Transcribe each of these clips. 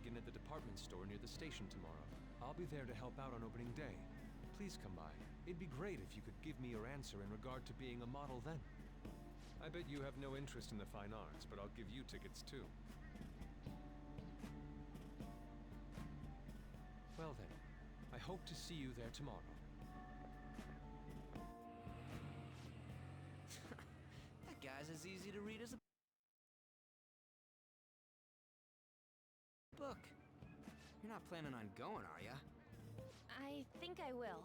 begin at the department store near the station tomorrow. I'll be there to help out on opening day. Please come by. It'd be great if you could give me your answer in regard to being a model then. I bet you have no interest in the fine arts, but I'll give you tickets too. Well then, I hope to see you there tomorrow. That guy's as easy to read as a book. You're not planning on going, are ya? I think I will.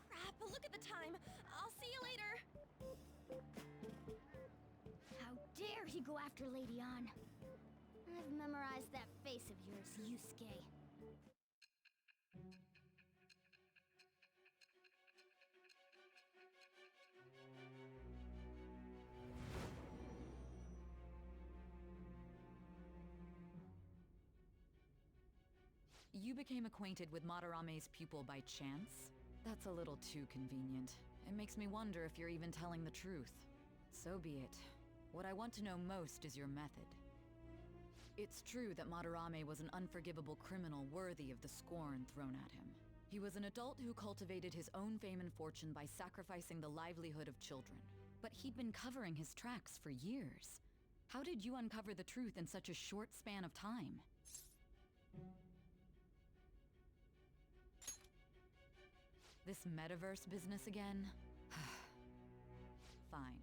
Crap, look at the time! I'll see you later! How dare he go after Lady Ann? I've memorized that face of yours, Yusuke. You became acquainted with Madarame's pupil by chance? That's a little too convenient. It makes me wonder if you're even telling the truth. So be it. What I want to know most is your method. It's true that Madarame was an unforgivable criminal worthy of the scorn thrown at him. He was an adult who cultivated his own fame and fortune by sacrificing the livelihood of children. But he'd been covering his tracks for years. How did you uncover the truth in such a short span of time? This metaverse business again? Fine.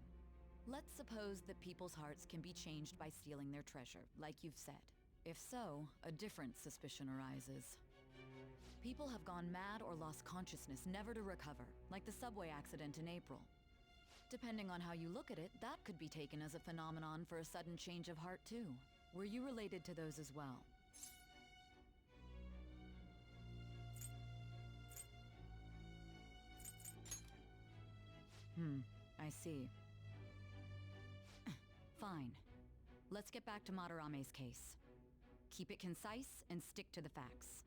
Let's suppose that people's hearts can be changed by stealing their treasure, like you've said. If so, a different suspicion arises. People have gone mad or lost consciousness, never to recover, like the subway accident in April. Depending on how you look at it, that could be taken as a phenomenon for a sudden change of heart too. Were you related to those as well? I see. Fine. Let's get back to Madarame's case. Keep it concise and stick to the facts.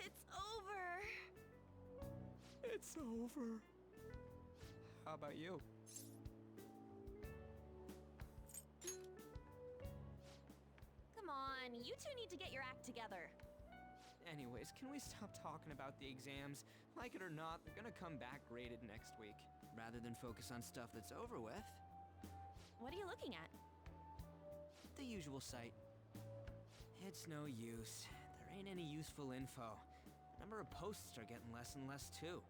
It's over! It's over. How about you? Come on, you two need to get your act together. Anyways, can we stop talking about the exams? Like it or not, they're gonna come back graded next week. Rather than focus on stuff that's over with. What are you looking at? The usual site. It's no use. There ain't any useful info. The number of posts are getting less and less too.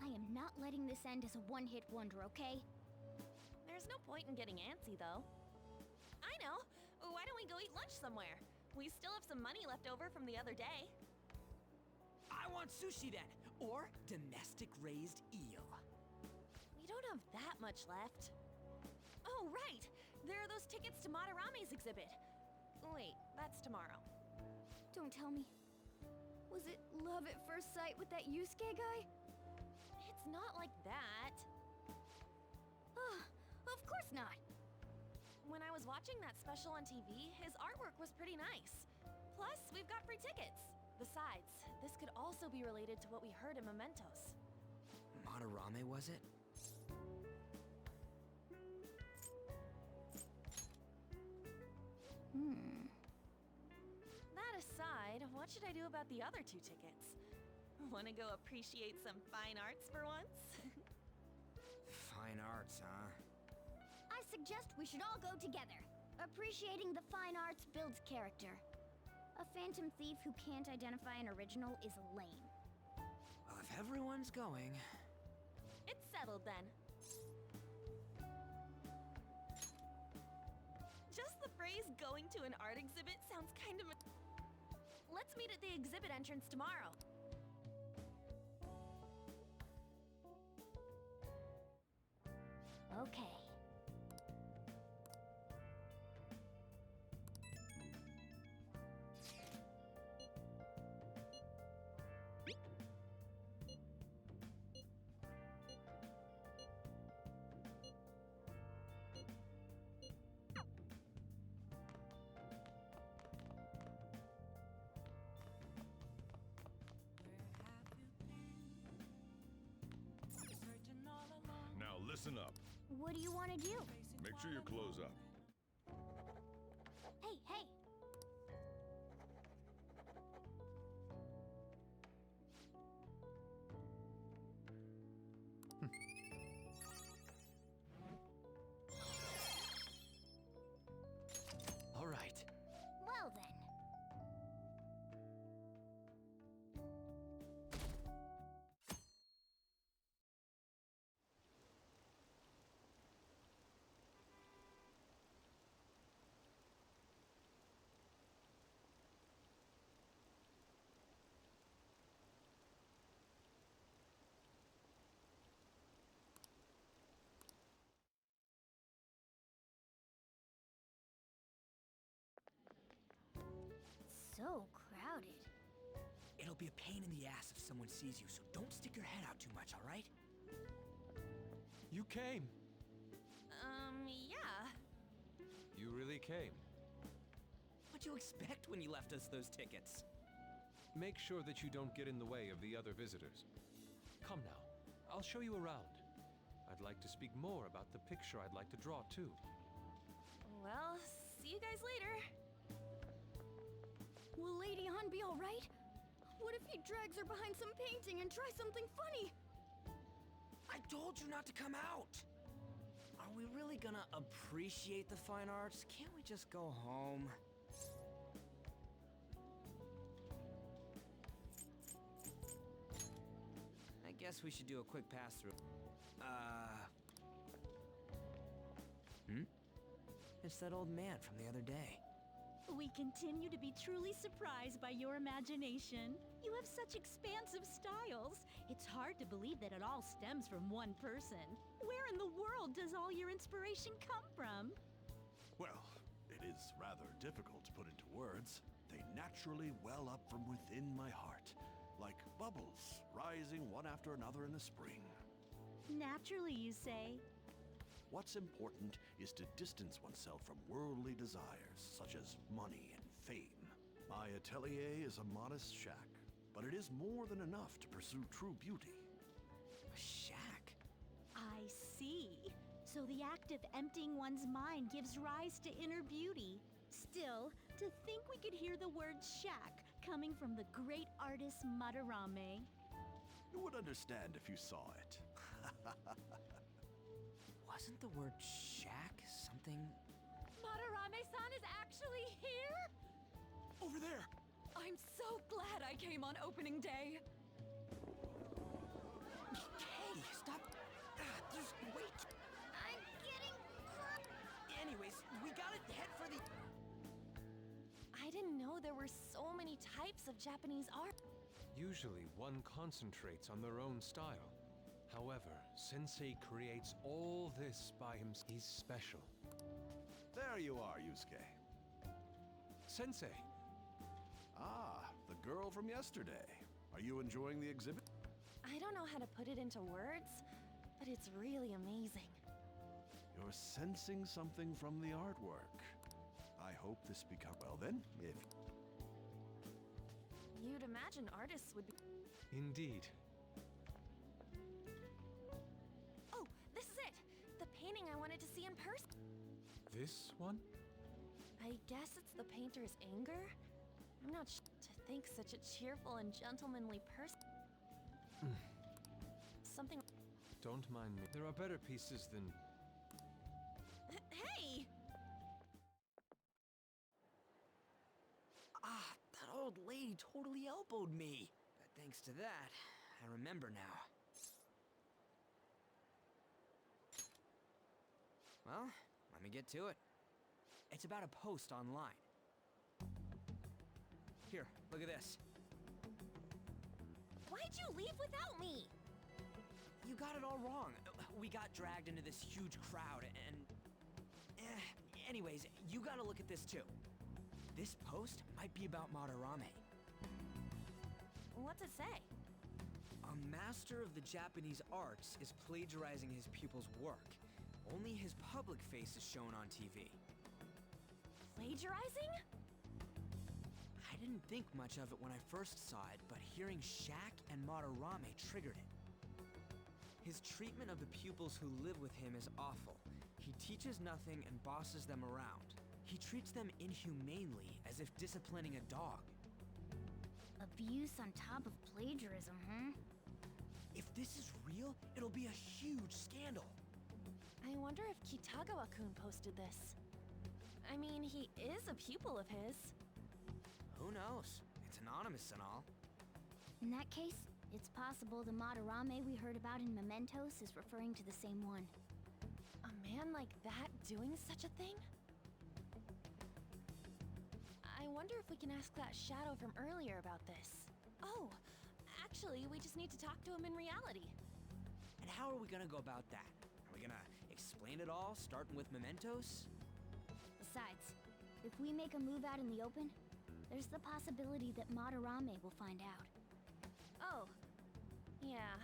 I am not letting this end as a one-hit wonder, okay? There's no point in getting antsy, though. I know! Why don't we go eat lunch somewhere? We still have some money left over from the other day. I want sushi then, or domestic-raised eel. We don't have that much left. Oh, right! There are those tickets to Madarame's exhibit. Wait, that's tomorrow. Don't tell me. Was it love at first sight with that Yusuke guy? It's not like that. Of course not. When I was watching that special on TV, his artwork was pretty nice. Plus, we've got free tickets. Besides, this could also be related to what we heard in Mementos. Madarame, was it? That aside, what should I do about the other 2 tickets? Want to go appreciate some fine arts for once? Fine arts, huh? I suggest we should all go together. Appreciating the fine arts builds character. A phantom thief who can't identify an original is lame. Well, if everyone's going... It's settled then. Just the The phrase going to an art exhibit sounds kind of... Let's meet at the exhibit entrance tomorrow. Okay. Now listen up. What do you want to do? Make sure your clothes up. Hey, hey! All right. Well then. So crowded. It'll be a pain in the ass if someone sees you, so don't stick your head out too much, all right? You came. Yeah. You really came. What'd you expect when you left us those tickets? Make sure that you don't get in the way of the other visitors. Come now, I'll show you around. I'd like to speak more about the picture I'd like to draw, too. Well, see you guys later. Will Lady Han be alright? What if he drags her behind some painting and tries something funny? I told you not to come out! Are we really gonna appreciate the fine arts? Can't we just go home? I guess we should do a quick pass-through. It's that old man from the other day. We continue to be truly surprised by your imagination. You have such expansive styles. It's hard to believe that it all stems from one person. Where in the world does all your inspiration come from? Well, it is rather difficult to put into words. They naturally well up from within my heart, like bubbles rising one after another in the spring. Naturally, you say. What's important is to distance oneself from worldly desires, such as money and fame. My atelier is a modest shack, but it is more than enough to pursue true beauty. A shack? I see. So the act of emptying one's mind gives rise to inner beauty. Still, to think we could hear the word shack coming from the great artist Madarame. You would understand if you saw it. Wasn't the word shack something? Madarame-san is actually here? Over there! I'm so glad I came on opening day. Hey, stop! There's wait! I'm getting Anyways, we gotta head for the... I didn't know there were so many types of Japanese art. Usually, one concentrates on their own style. However, Sensei creates all this by himself. He's special. There you are, Yusuke. Sensei! Ah, the girl from yesterday. Are you enjoying the exhibit? I don't know how to put it into words, but it's really amazing. You're sensing something from the artwork. I hope this becomes... Well then, if... You'd imagine artists would be... Indeed. Oh, this is it! The painting I wanted to see in person. This one? I guess it's the painter's anger? I'm not to think such a cheerful and gentlemanly person. Something... Don't mind me. There are better pieces than... Hey! That old lady totally elbowed me. But thanks to that, I remember now. Well, let me get to it. It's about a post online. Here, look at this. Why'd you leave without me? You got it all wrong. We got dragged into this huge crowd and... Anyways, you gotta look at this too. This post might be about Madarame. What's it say? A master of the Japanese arts is plagiarizing his pupil's work. Only his public face is shown on TV. Plagiarizing? I didn't think much of it when I first saw it, but hearing Shaq and Madarame triggered it. His treatment of the pupils who live with him is awful. He teaches nothing and bosses them around. He treats them inhumanely, as if disciplining a dog. Abuse on top of plagiarism, huh? If this is real, it'll be a huge scandal. I wonder if Kitagawa-kun posted this. I mean, he is a pupil of his. Who knows? It's anonymous and all. In that case, it's possible the Madarame we heard about in Mementos is referring to the same one. A man like that doing such a thing? I wonder if we can ask that shadow from earlier about this. Oh, actually, we just need to talk to him in reality. And how are we gonna go about that? Are we gonna explain it all, starting with Mementos? Besides, if we make a move out in the open, there's the possibility that Madarame will find out. Oh, yeah,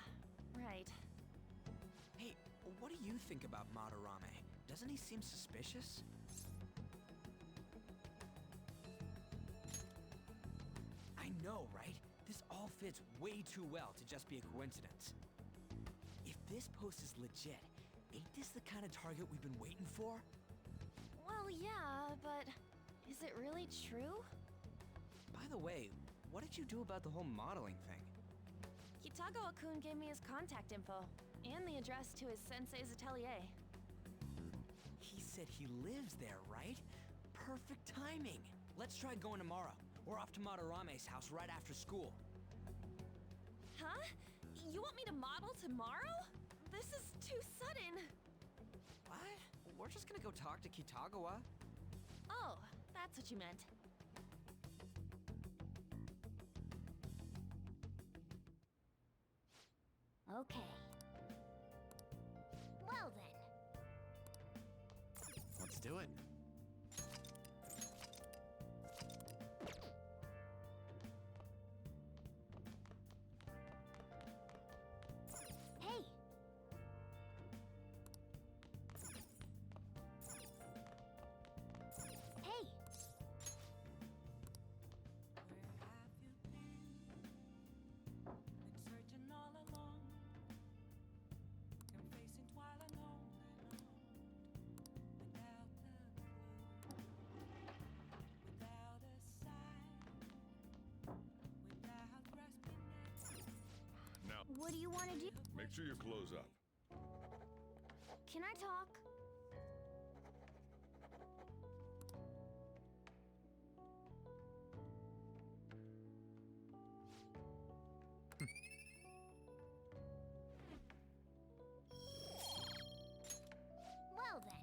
right. Hey, what do you think about Madarame? Doesn't he seem suspicious? I know, right? This all fits way too well to just be a coincidence. If this post is legit, ain't this the kind of target we've been waiting for? Well, yeah, but is it really true? By the way, what did you do about the whole modeling thing? Kitagawa-kun gave me his contact info, and the address to his sensei's atelier. He said he lives there, right? Perfect timing. Let's try going tomorrow. We're off to Madarame's house right after school. Huh? You want me to model tomorrow? This is too sudden. What? We're just gonna go talk to Kitagawa. Oh, that's what you meant. Okay. Well then. Let's do it. Hey! Hey! Now, What do you want to do? make sure you close up. Can I talk? Well then.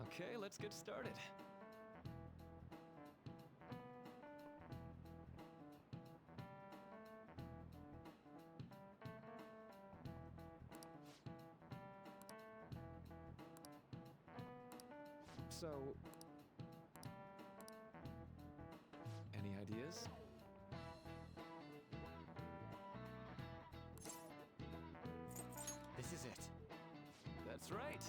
Okay, let's get started. So, any ideas? This is it. That's right.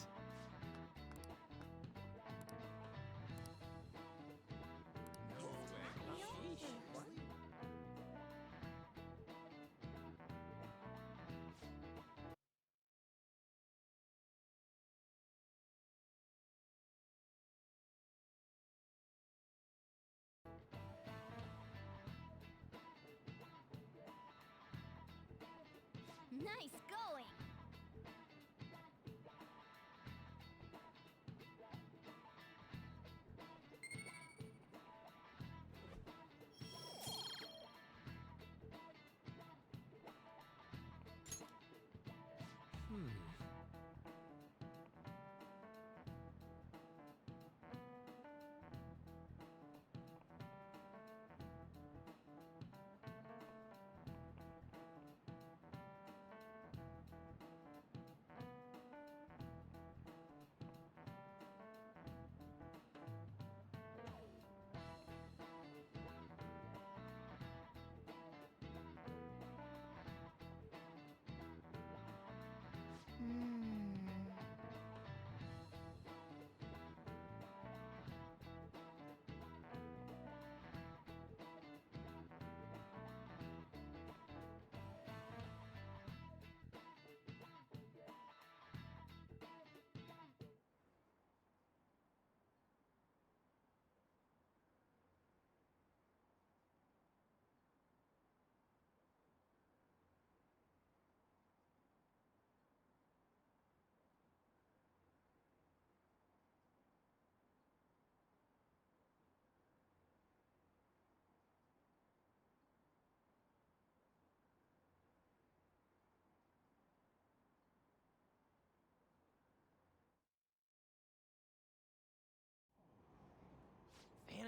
Nice going!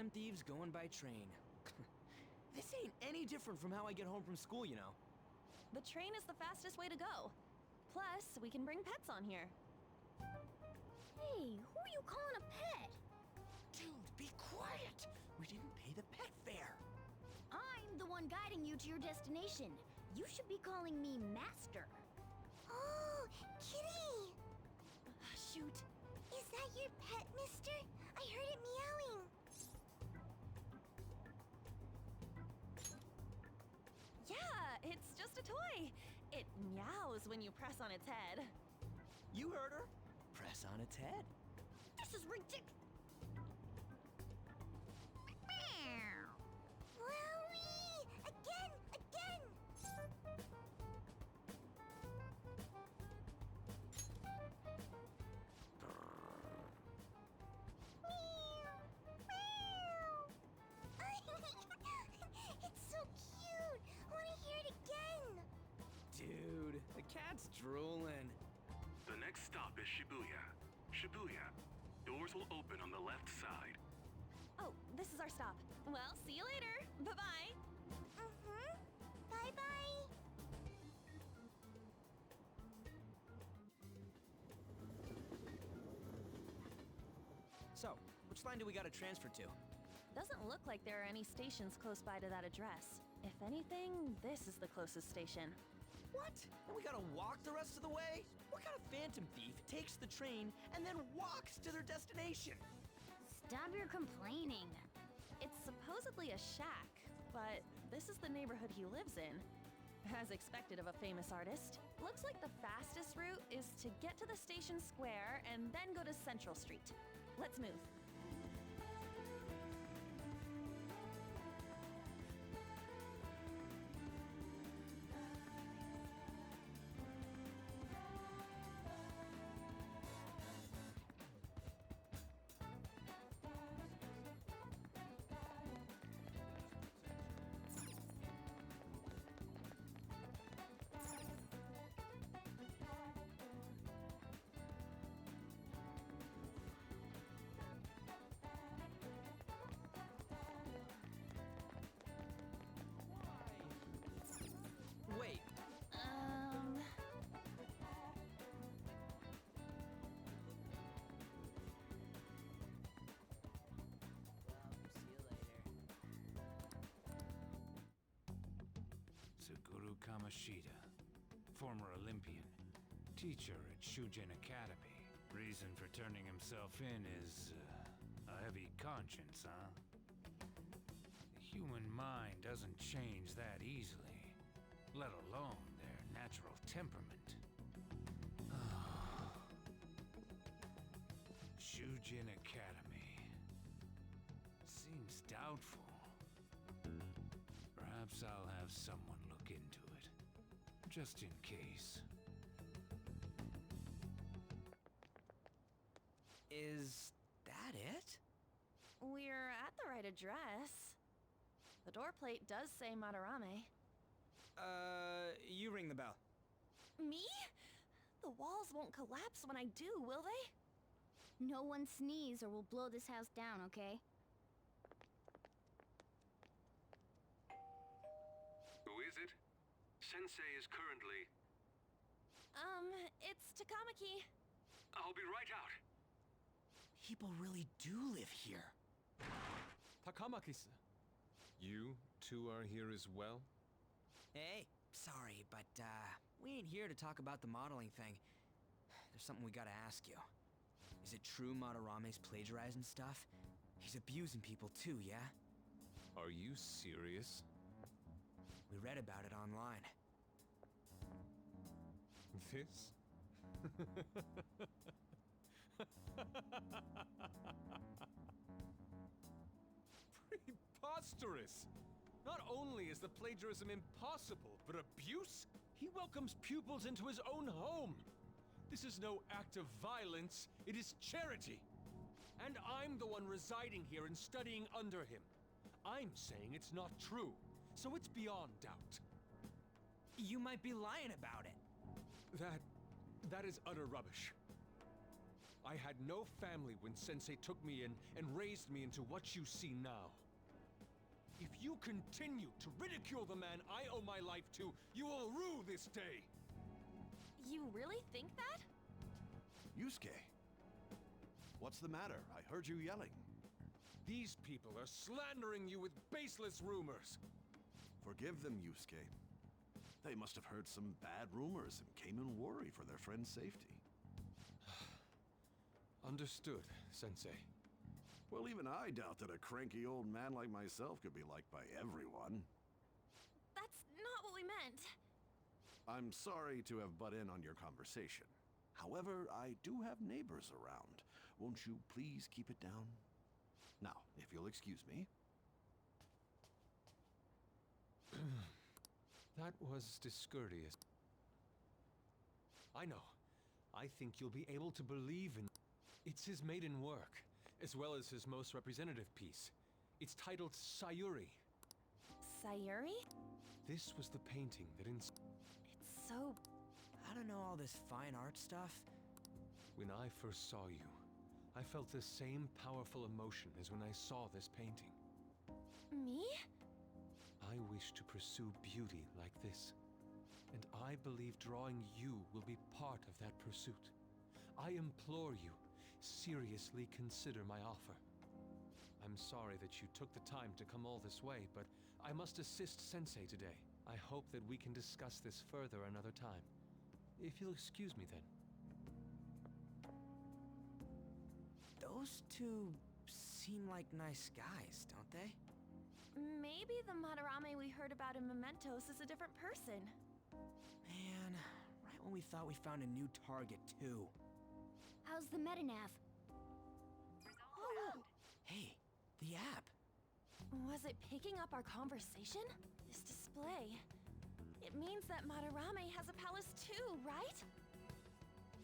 phantom thieves going by train. This ain't any different from how I get home from school, you know. The train is the fastest way to go. Plus, we can bring pets on here. Hey, who are you calling a pet? Dude, be quiet! We didn't pay the pet fare. I'm the one guiding you to your destination. You should be calling me Master. Oh, Kitty! Shoot. Is that your pet, mister? I heard it meowing. Yeah, it's just a toy. It meows when you press on its head. You heard her. Press on its head. This is ridiculous. Wowie! Again! It's so cute! I want to hear it again! Dude, the cat's drooling. The next stop is Shibuya. Shibuya. Doors will open on the left side. Oh, this is our stop. Well, see you later. Bye-bye. Bye-bye! So, which line do we gotta transfer to? Doesn't look like there are any stations close by to that address. If anything, this is the closest station. What? And we gotta walk the rest of the way? What kind of phantom thief takes the train and then walks to their destination? Stop your complaining. It's supposedly a shack, but this is the neighborhood he lives in. As expected of a famous artist, looks like the fastest route is to get to the station square and then go to Central Street. Let's move. Wait, Suguru Kamashita, former Olympian, teacher at Shujin Academy. Reason for turning himself in is a heavy conscience, huh? The human mind doesn't change that easily, let alone their natural temperament. Shujin Academy. Seems doubtful. Perhaps I'll have someone look into it, just in case. is that it? We're at the right address. The door plate does say Madarame. You ring the bell. Me? The walls won't collapse when I do, will they? No one sneeze or we'll blow this house down, okay? Who is it? Sensei is currently... It's Takamaki. I'll be right out. People really do live here. Takamaki-san. You two are here as well? Hey, sorry, but, we ain't here to talk about the modeling thing. There's something we gotta ask you. Is it true Madarame's plagiarizing stuff? He's abusing people too, yeah? Are you serious? We read about it online. This? Preposterous! Not only is the plagiarism impossible, but abuse? He welcomes pupils into his own home! This is no act of violence, it is charity! And I'm the one residing here and studying under him. I'm saying it's not true, so it's beyond doubt. You might be lying about it. That is utter rubbish. I had no family when Sensei took me in and raised me into what you see now. If you continue to ridicule the man I owe my life to, you will rue this day! You really think that? Yusuke, what's the matter? I heard you yelling. These people are slandering you with baseless rumors. Forgive them, Yusuke. They must have heard some bad rumors and came in worry for their friend's safety. Understood, Sensei. Well, even I doubt that a cranky old man like myself could be liked by everyone. That's not what we meant. I'm sorry to have butt in on your conversation. However, I do have neighbors around. Won't you please keep it down? Now, if you'll excuse me. That was discourteous. I know. I think you'll be able to believe in... It's his maiden work, as well as his most representative piece. It's titled Sayuri. Sayuri? This was the painting that It's so... I don't know all this fine art stuff. When I first saw you, I felt the same powerful emotion as when I saw this painting. Me? I wish to pursue beauty like this. And I believe drawing you will be part of that pursuit. I implore you, seriously consider my offer. I'm sorry that you took the time to come all this way, but I must assist Sensei today. I hope that we can discuss this further another time. If you'll excuse me then. Those two seem like nice guys, don't they? Maybe the Madarame we heard about in Mementos is a different person. Man, right when we thought we found a new target, too. How's the metanav? Oh! Hey, the app. Was it picking up our conversation? This display. It means that Madarame has a palace too, right?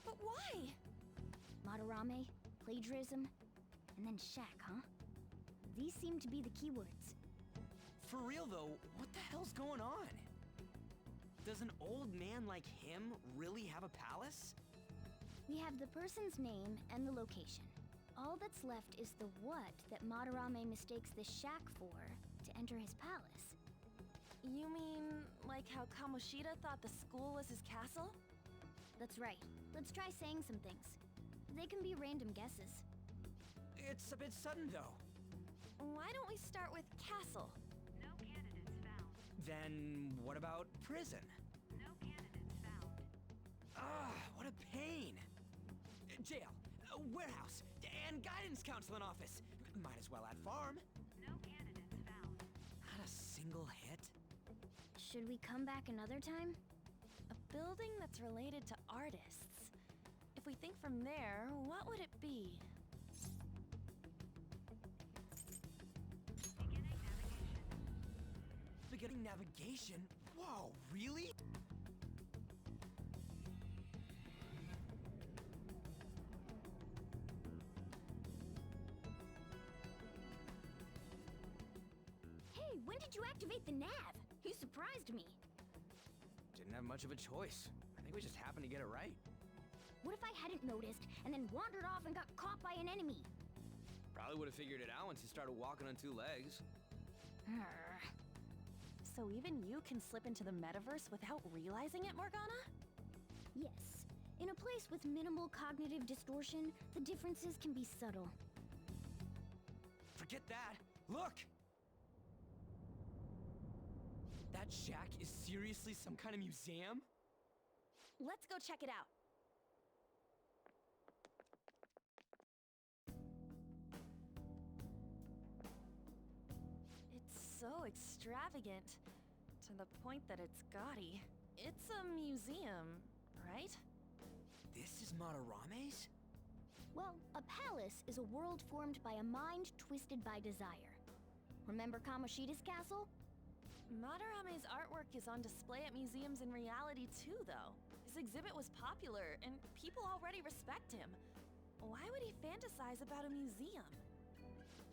But why? Madarame, plagiarism, and then shack, huh? These seem to be the keywords. For real though, what the hell's going on? Does an old man like him really have a palace? We have the person's name and the location. All that's left is the what that Madarame mistakes this shack for to enter his palace. You mean, like how Kamoshida thought the school was his castle? That's right. Let's try saying some things. They can be random guesses. It's a bit sudden though. Why don't we start with castle? No candidates found. Then what about prison? No candidates found. Ah, what a pain. Jail, warehouse, and guidance counseling office. Might as well add farm. No candidates found. Not a single hit. Should we come back another time? A building that's related to artists. If we think from there, what would it be? Beginning navigation? Whoa, really? Hey, when did you activate the nav? You surprised me. Didn't have much of a choice. I think we just happened to get it right. What if I hadn't noticed and then wandered off and got caught by an enemy? Probably would have figured it out once you started walking on two legs. So even you can slip into the metaverse without realizing it, Morgana? Yes. In a place with minimal cognitive distortion, the differences can be subtle. Forget that. Look! That shack is seriously some kind of museum? Let's go check it out. It's so extravagant, to the point that it's gaudy. It's a museum, right? This is Madarame's? Well, a palace is a world formed by a mind twisted by desire. Remember Kamoshida's castle? Madarame's artwork is on display at museums in reality too, though. His exhibit was popular, and people already respect him. Why would he fantasize about a museum?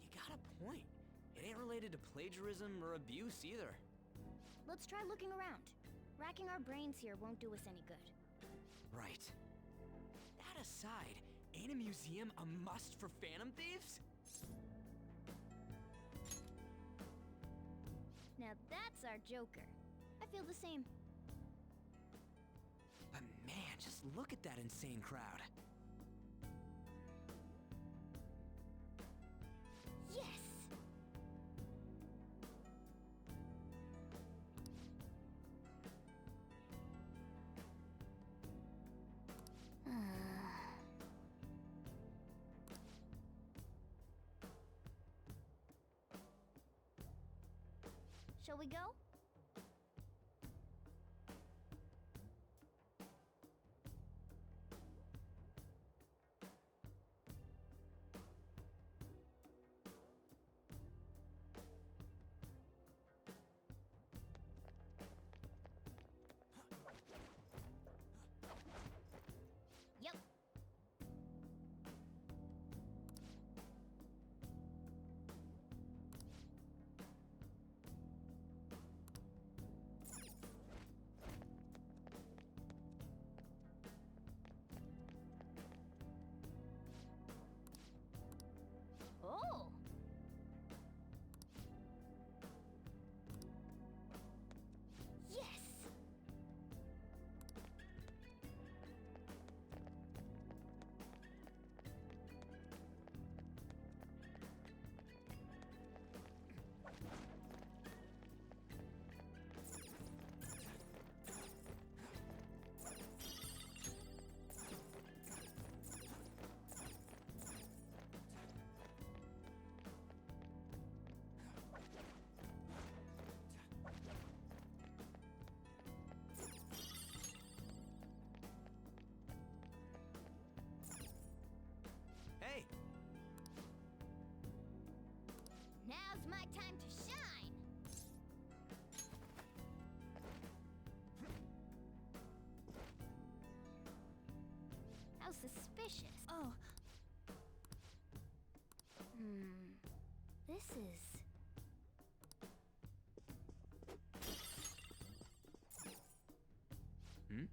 You got a point. It ain't related to plagiarism or abuse either. Let's try looking around. Racking our brains here won't do us any good. Right. That aside, Ain't a museum a must for Phantom Thieves? Now that's our Joker. I feel the same. But man, just look at that insane crowd. Yes! Shall we go? Yep. Oh! Yes! Hey! Now's my time to shine! How suspicious. Oh, This is... Hmm?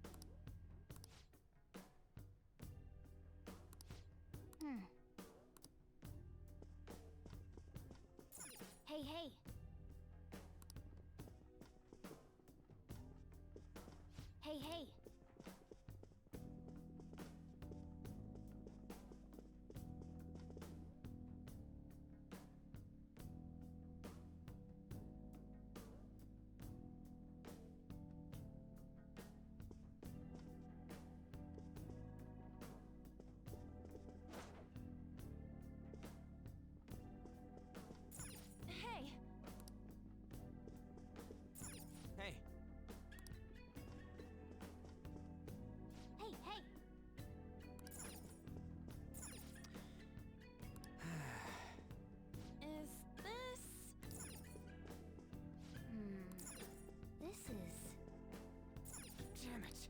Hey, hey! Hey, hey! hey! Hey! Hey, hey! Is this... This is... Damn it!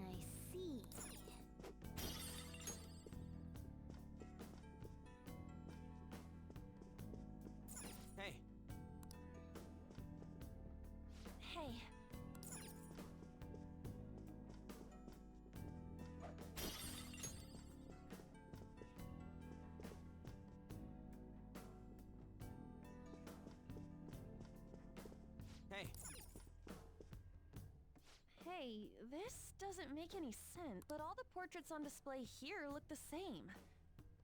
I see. Hey! Hey. Hey! Hey, this doesn't make any sense, but all the portraits on display here look the same.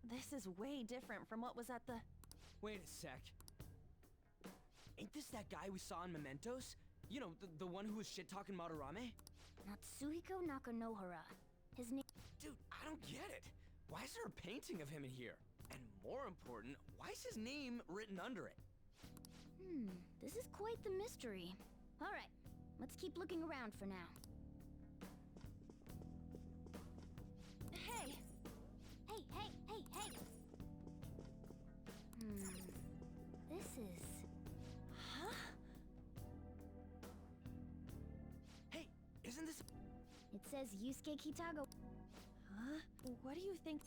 This is way different from what was at the... Wait a sec. Ain't this that guy we saw in Mementos? You know, the one who was shit-talking Madarame? Natsuhiko Nakanohara. His name... Dude, I don't get it. Why is there a painting of him in here? And more important, why is his name written under it? This is quite the mystery. Alright, let's keep looking around for now. Hey! Hey, hey, hey, hey! This is... Huh? Hey, isn't this... It says Yusuke Kitago. Huh? What do you think?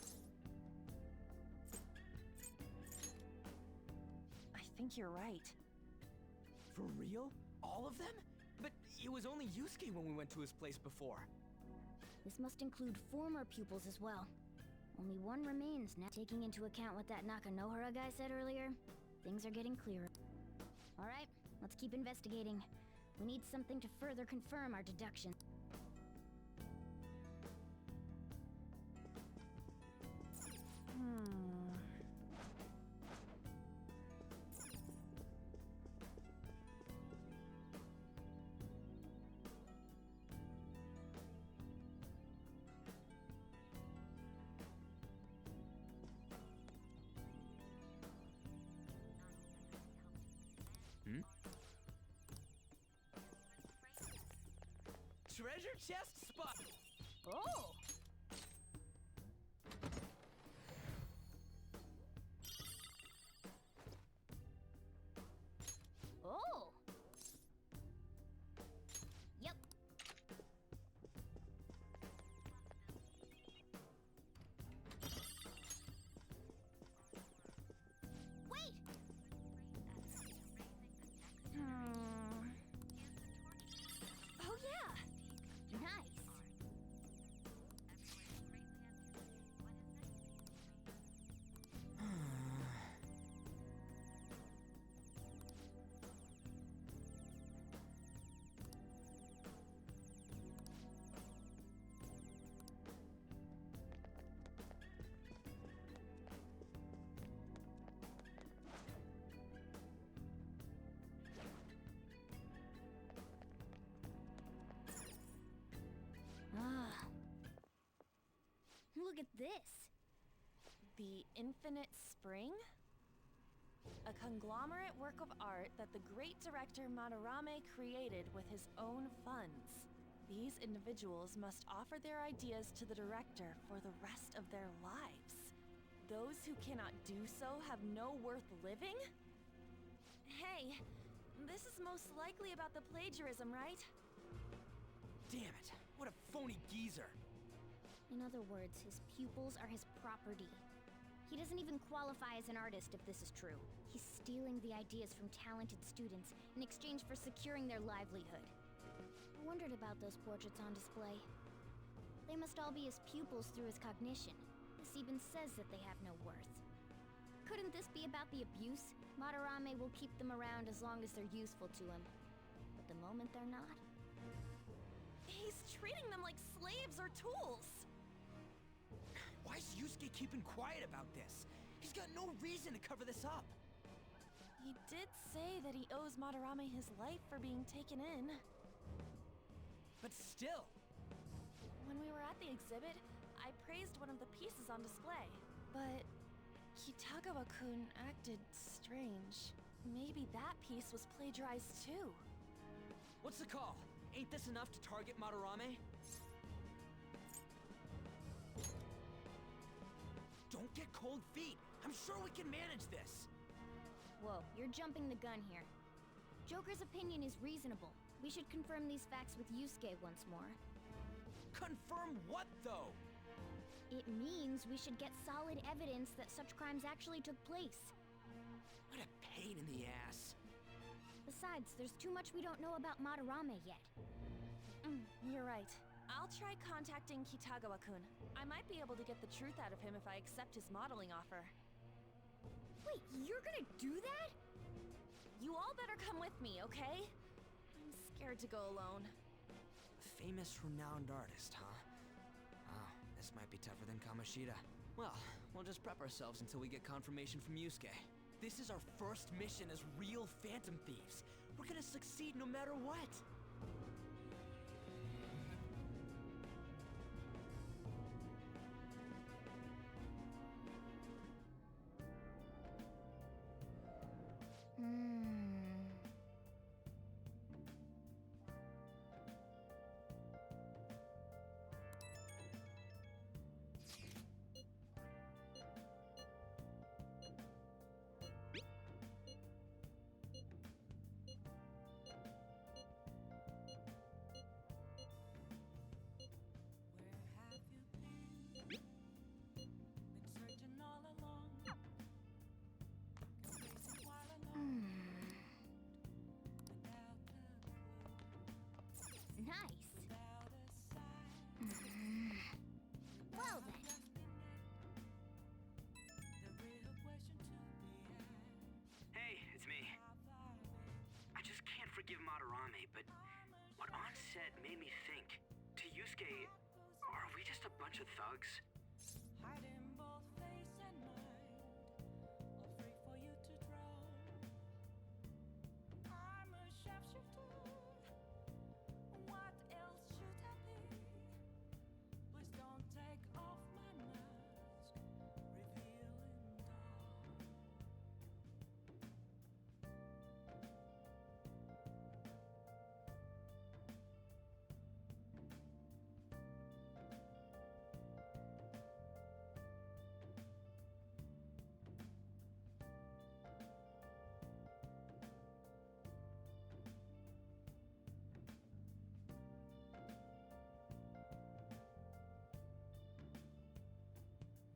I think you're right. For real? All of them? But it was only Yusuke when we went to his place before. This must include former pupils as well. Only one remains now. Taking into account what that Nakanohara guy said earlier, things are getting clearer. Alright, let's keep investigating. We need something to further confirm our deduction. Treasure chest spot! Oh! Oh! Yep. Wait! Oh yeah! Nice. Ah. Look at this. The Infinite Spring? A conglomerate work of art that the great director Madarame created with his own funds. These individuals must offer their ideas to the director for the rest of their lives. Those who cannot do so have no worth living? Hey, this is most likely about the plagiarism, right? Damn it, what a phony geezer. In other words, his pupils are his property. He doesn't even qualify as an artist if this is true. He's stealing the ideas from talented students in exchange for securing their livelihood. I wondered about those portraits on display. They must all be his pupils through his cognition. This even says that they have no worth. Couldn't this be about the abuse? Madarame will keep them around as long as they're useful to him. But the moment they're not... He's treating them like slaves or tools! Why is Yusuke keeping quiet about this? He's got no reason to cover this up. He did say that he owes Madarame his life for being taken in. But still. When we were at the exhibit, I praised one of the pieces on display. But Kitagawa-kun acted strange. Maybe that piece was plagiarized too. What's the call? Ain't this enough to target Madarame? Don't get cold feet. I'm sure we can manage this. Whoa, you're jumping the gun here. Joker's opinion is reasonable. We should confirm these facts with Yusuke once more. Confirm what, though? It means we should get solid evidence that such crimes actually took place. What a pain in the ass. Besides, there's too much we don't know about Madarame yet. You're right. I'll try contacting Kitagawa-kun. I might be able to get the truth out of him if I accept his modeling offer. Wait, you're gonna do that? You all better come with me, okay? I'm scared to go alone. Famous, renowned artist, huh? Oh, this might be tougher than Kamoshida. Well, we'll just prep ourselves until we get confirmation from Yusuke. This is our first mission as real Phantom Thieves. We're gonna succeed no matter what. Yusuke, are we just a bunch of thugs? Hiding both face and mind, all free for you to draw. I'm a sharpshooter. What else should I be? Please don't take off my mask, revealing dawn.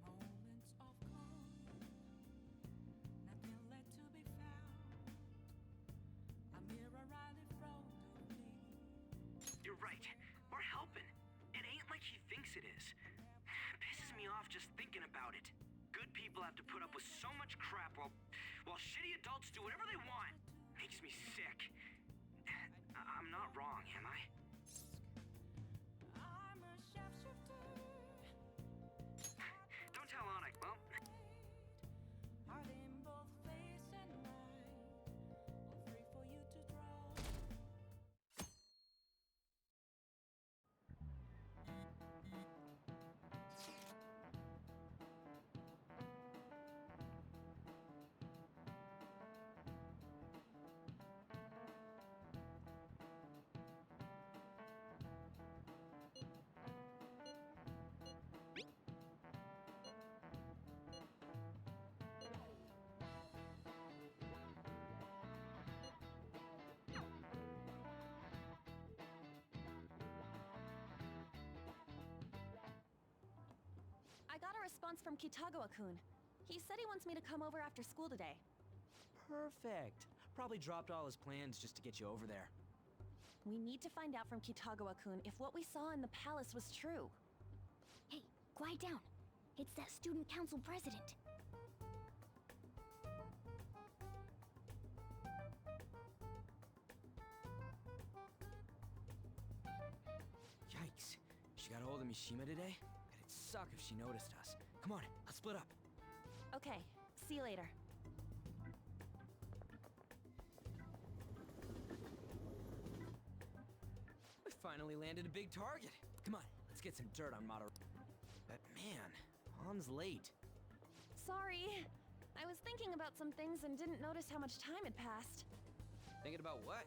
Moments of calm, nothing left to be found. A mirror right in front of me. You're right. We're helping. It ain't like he thinks it is. Pisses me off just thinking about it. Good people have to put up with so much crap while shitty adults do whatever they want. Makes me sick. I'm not wrong, am I? I'm a sharpshooter. Don't tell Anna. Well, Hiding both face and mind, all free for you to draw. I got a response from Kitagawa-kun. He said he wants me to come over after school today. perfect. Probably dropped all his plans just to get you over there. We need to find out from Kitagawa-kun if what we saw in the palace was true. Hey, quiet down. It's that student council president. Yikes. She got a hold of Mishima today? It'd suck if she noticed us. Come on, let's split up. Okay, see you later. We finally landed a big target. Come on, let's get some dirt on Mater. But man, Mom's late. Sorry. I was thinking about some things and didn't notice how much time had passed. Thinking about what?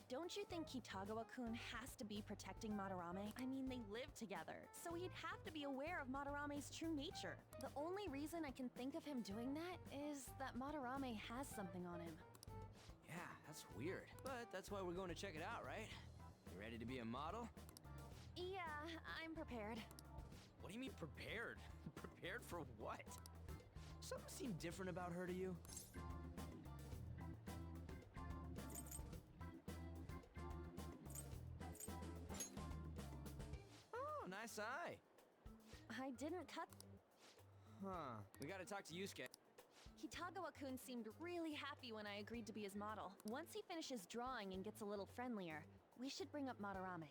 Don't you think Kitagawa-kun has to be protecting Madarame? I mean, they live together, so he'd have to be aware of Madarame's true nature. The only reason I can think of him doing that is that Madarame has something on him. Yeah, that's weird. But that's why we're going to check it out, right? You ready to be a model? Yeah, I'm prepared. What do you mean prepared? Prepared for what? Something seemed different about her to you? Oh, nice eye. I didn't cut... Huh. We gotta talk to Yusuke. Kitagawa-kun seemed really happy when I agreed to be his model. Once he finishes drawing and gets a little friendlier, we should bring up Madarame.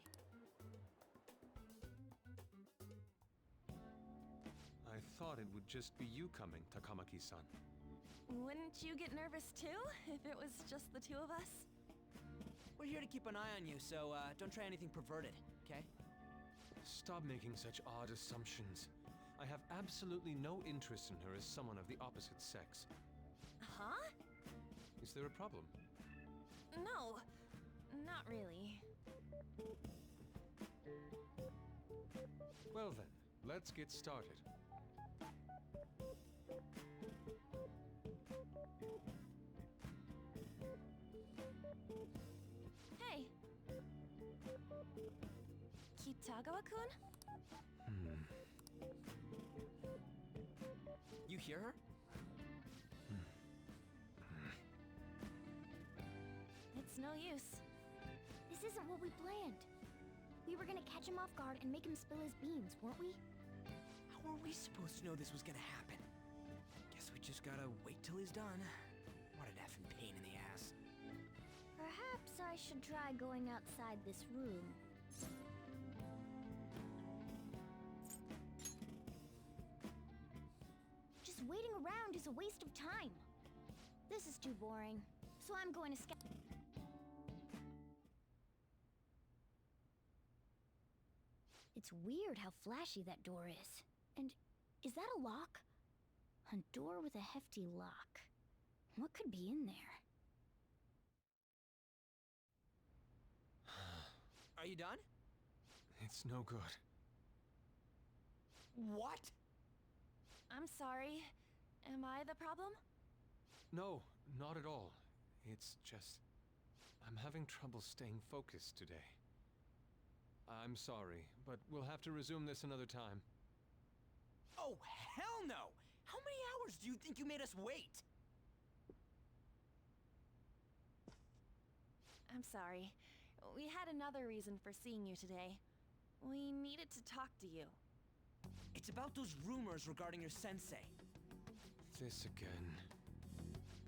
I thought it would just be you coming, Takamaki-san. Wouldn't you get nervous too, if it was just the two of us? We're here to keep an eye on you, so don't try anything perverted, okay? Stop making such odd assumptions. I have absolutely no interest in her as someone of the opposite sex. Huh? Is there a problem? No, not really. Well then, let's get started. Hey. Kitagawa-kun? You hear her? It's no use. This isn't what we planned. We were gonna catch him off guard and make him spill his beans, weren't we? How were we supposed to know this was gonna happen? Guess we just gotta wait till he's done. What an effing pain in the ass. Perhaps I should try going outside this room. around is a waste of time. This is too boring, so I'm going to It's weird how flashy that door is. And is that a lock? A door with a hefty lock. What could be in there? Are you done? It's no good. What? I'm sorry. Am I the problem? No, not at all. It's just... I'm having trouble staying focused today. I'm sorry, but we'll have to resume this another time. Oh, hell no! How many hours do you think you made us wait? I'm sorry. We had another reason for seeing you today. We needed to talk to you. It's about those rumors regarding your sensei. This again.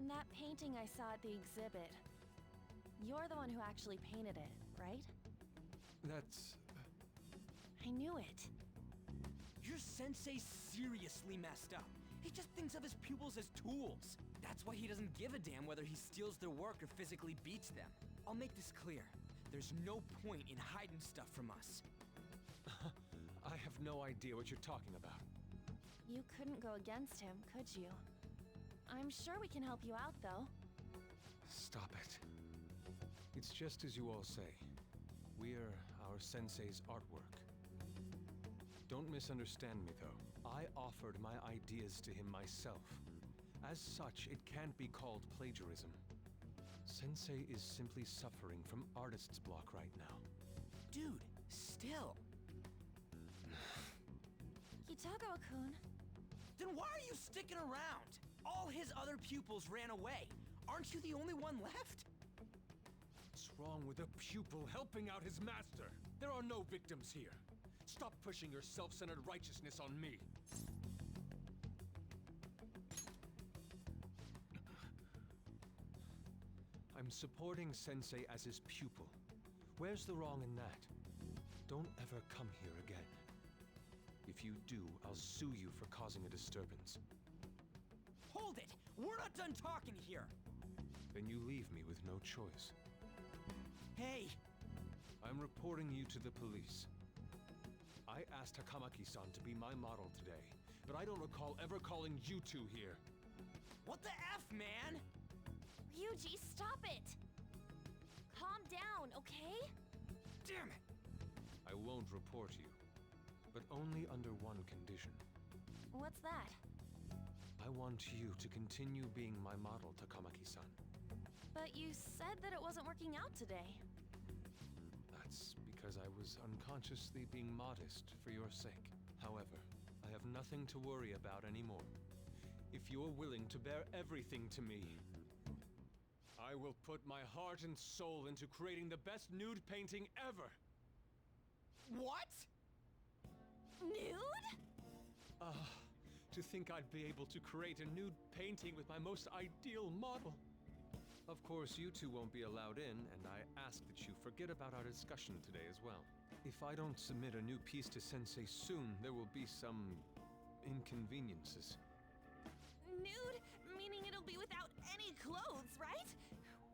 That painting I saw at the exhibit. You're the one who actually painted it, right? That's... I knew it. Your sensei's seriously messed up. He just thinks of his pupils as tools. That's why he doesn't give a damn whether he steals their work or physically beats them. I'll make this clear. There's no point in hiding stuff from us. I have no idea what you're talking about. You couldn't go against him, could you? I'm sure we can help you out, though. Stop it. It's just as you all say. We're our sensei's artwork. Don't misunderstand me, though. I offered my ideas to him myself. As such, it can't be called plagiarism. Sensei is simply suffering from artist's block right now. Dude, still. Kitago-kun. Then why are you sticking around? All his other pupils ran away. Aren't you the only one left? What's wrong with a pupil helping out his master? There are no victims here. Stop pushing your self-centered righteousness on me. I'm supporting Sensei as his pupil. Where's the wrong in that? Don't ever come here again. If you do, I'll sue you for causing a disturbance. Hold it! We're not done talking here! Then you leave me with no choice. Hey! I'm reporting you to the police. I asked Takamaki-san to be my model today, but I don't recall ever calling you two here. What the F, man? Ryuji, stop it! Calm down, okay? Damn it! I won't report you, but only under one condition. What's that? I want you to continue being my model, Takamaki-san. But you said that it wasn't working out today. That's because I was unconsciously being modest for your sake. However, I have nothing to worry about anymore. If you're willing to bear everything to me, I will put my heart and soul into creating the best nude painting ever! What? Nude? To think I'd be able to create a nude painting with my most ideal model. Of course, you two won't be allowed in, and I ask that you forget about our discussion today as well. If I don't submit a new piece to Sensei soon, there will be some inconveniences. Nude? Meaning it'll be without any clothes, right?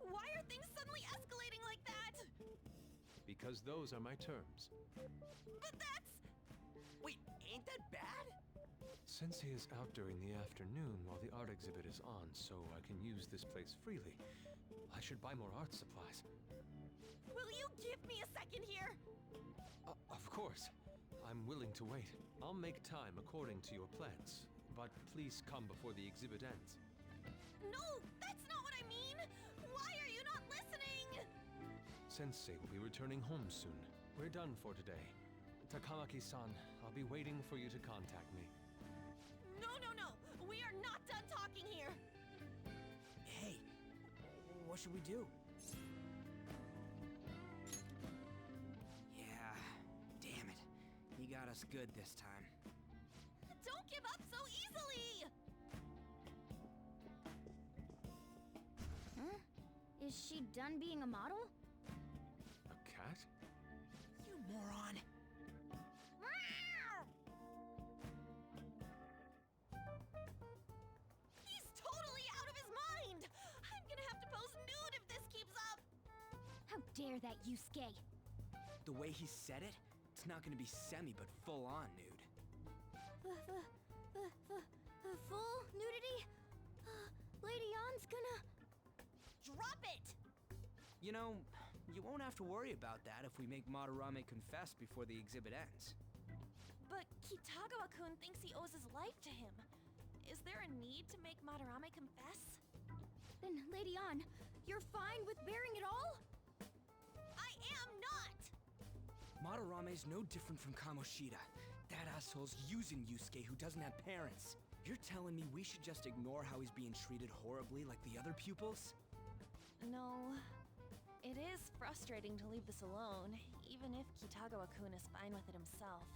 Why are things suddenly escalating like that? Because those are my terms. But that's... Wait, ain't that bad? Sensei is out during the afternoon while the art exhibit is on, so I can use this place freely. I should buy more art supplies. Will you give me a second here? Of course. I'm willing to wait. I'll make time according to your plans. But please come before the exhibit ends. No, that's not what I mean! Why are you not listening? Sensei will be returning home soon. We're done for today. Takamaki-san, I'll be waiting for you to contact me. No! We are not done talking here! Hey, what should we do? Yeah, damn it. He got us good this time. Don't give up so easily! Huh? Is she done being a model? A cat? You moron! bare that Yusuke. The way he said it, it's not gonna be semi but full on nude. Full nudity? Lady Ann's gonna... Drop it! You know, you won't have to worry about that if we make Madarame confess before the exhibit ends. But Kitagawa-kun thinks he owes his life to him. Is there a need to make Madarame confess? Then, Lady Ann, you're fine with bearing it all? I am not! Madarame's no different from Kamoshida. That asshole's using Yusuke who doesn't have parents. You're telling me we should just ignore how he's being treated horribly like the other pupils? No. It is frustrating to leave this alone, even if Kitagawa-kun is fine with it himself.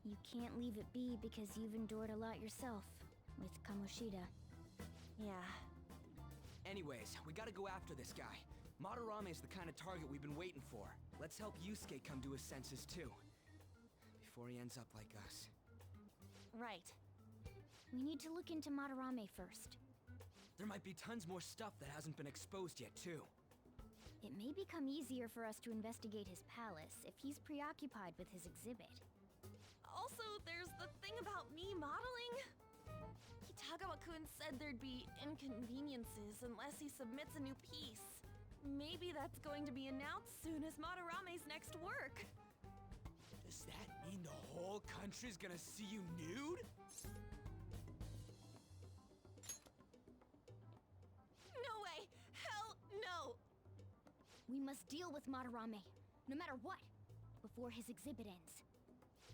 You can't leave it be because you've endured a lot yourself, with Kamoshida. Yeah. Anyways, we gotta go after this guy. Madarame's the kind of target we've been waiting for. Let's help Yusuke come to his senses too. Before he ends up like us. Right. We need to look into Madarame first. There might be tons more stuff that hasn't been exposed yet too. It may become easier for us to investigate his palace if he's preoccupied with his exhibit. Also, there's the thing about me modeling. Kitagawa-kun said there'd be inconveniences unless he submits a new piece. Maybe that's going to be announced soon as Madarame's next work. Does that mean the whole country's gonna see you nude? No way! Hell no! We must deal with Madarame, no matter what, before his exhibit ends.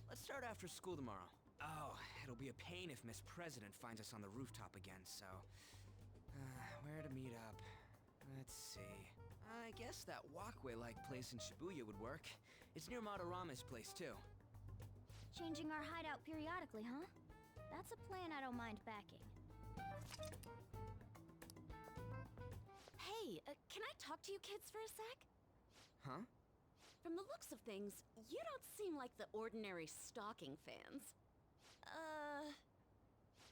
Let's start after school tomorrow. Oh, it'll be a pain if Miss President finds us on the rooftop again, so... where to meet up? Let's see... I guess that walkway-like place in Shibuya would work. It's near Madarame's place, too. Changing our hideout periodically, huh? That's a plan I don't mind backing. Hey, can I talk to you kids for a sec? Huh? From the looks of things, you don't seem like the ordinary stalking fans.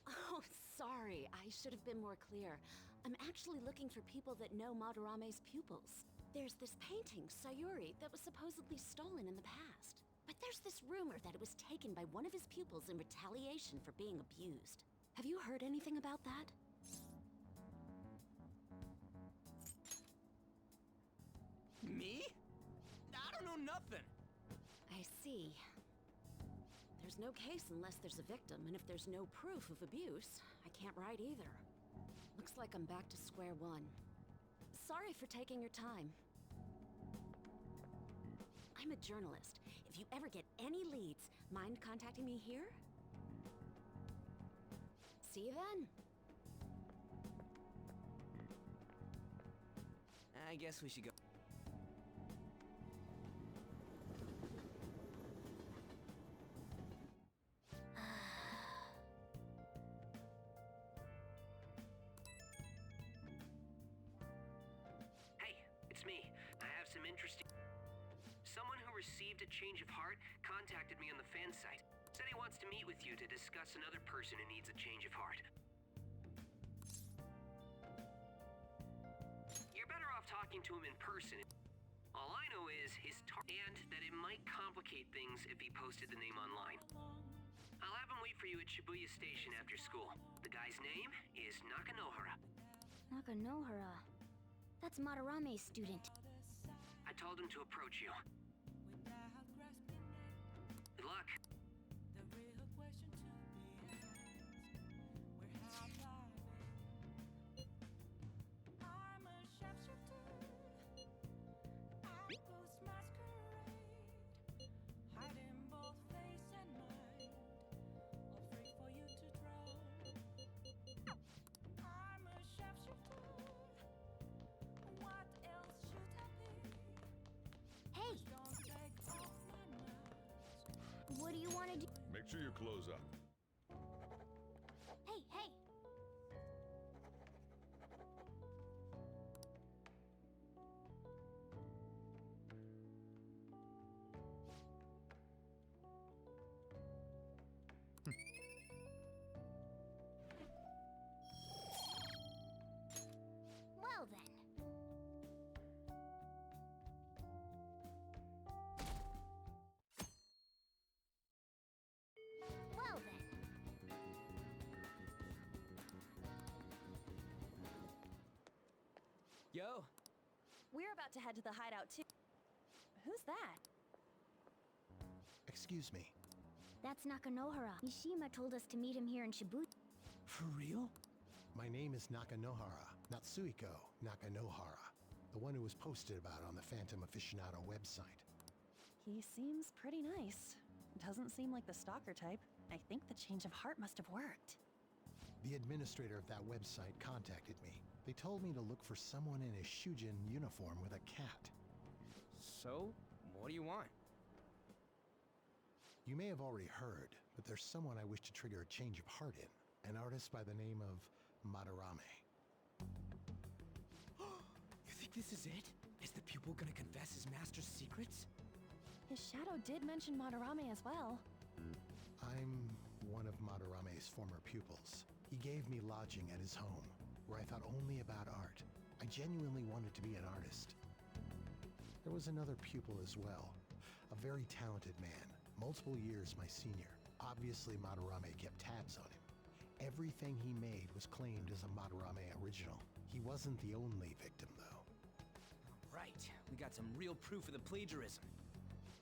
Oh, sorry. I should have been more clear. I'm actually looking for people that know Madarame's pupils. There's this painting, Sayuri, that was supposedly stolen in the past. But there's this rumor that it was taken by one of his pupils in retaliation for being abused. Have you heard anything about that? Me? I don't know nothing. I see. There's no case unless there's a victim, and if there's no proof of abuse, I can't write either. Looks like I'm back to square one. Sorry for taking your time. I'm a journalist. If you ever get any leads, mind contacting me here? See you then. I guess we should go. Received a change of heart, contacted me on the fan site. Said he wants to meet with you to discuss another person who needs a change of heart. You're better off talking to him in person. All I know is and that it might complicate things if he posted the name online. I'll have him wait for you at Shibuya Station after school. The guy's name is Nakanohara. Nakanohara? That's Madarame's student. I told him to approach you. Good luck. The real question to be asked, we're how private. I'm a sharpshooter. I post masquerade, hiding both face and mind, all free for you to draw. I'm a sharpshooter. What else should I be? Hey! Don't take off my mask. What do you want to do? Make sure your clothes up. Hey, hey! Well then. go. We're about to head to the hideout too. Who's that? Excuse me. That's Nakanohara. Mishima told us to meet him here in Shibuya. For real? My name is Nakanohara, Natsuhiko Nakanohara, the one who was posted about on the Phantom Aficionado website. He seems pretty nice. Doesn't seem like the stalker type. I think the change of heart must have worked. The administrator of that website contacted me. They told me to look for someone in a Shujin uniform with a cat. So, what do you want? You may have already heard, but there's someone I wish to trigger a change of heart in. An artist by the name of Madarame. You think this is it? Is the pupil gonna confess his master's secrets? His shadow did mention Madarame as well. I'm one of Madarame's former pupils. He gave me lodging at his home, where I thought only about art. I genuinely wanted to be an artist. There was another pupil as well, a very talented man, multiple years my senior. Obviously, Madarame kept tabs on him. Everything he made was claimed as a Madarame original. He wasn't the only victim, though. Right, we got some real proof of the plagiarism.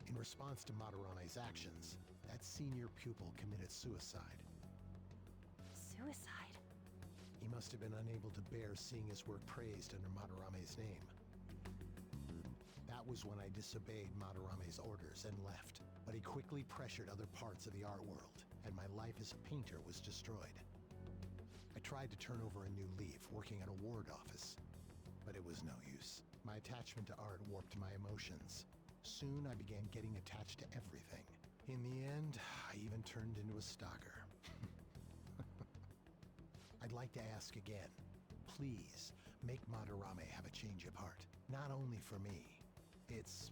In response to Madarame's actions, that senior pupil committed suicide. Suicide? He must have been unable to bear seeing his work praised under Madarame's name. That was when I disobeyed Madarame's orders and left, but he quickly pressured other parts of the art world, and my life as a painter was destroyed. I tried to turn over a new leaf, working at a ward office, but it was no use. My attachment to art warped my emotions. Soon I began getting attached to everything. In the end, I even turned into a stalker. I'd like to ask again, please make Madarame have a change of heart. Not only for me, it's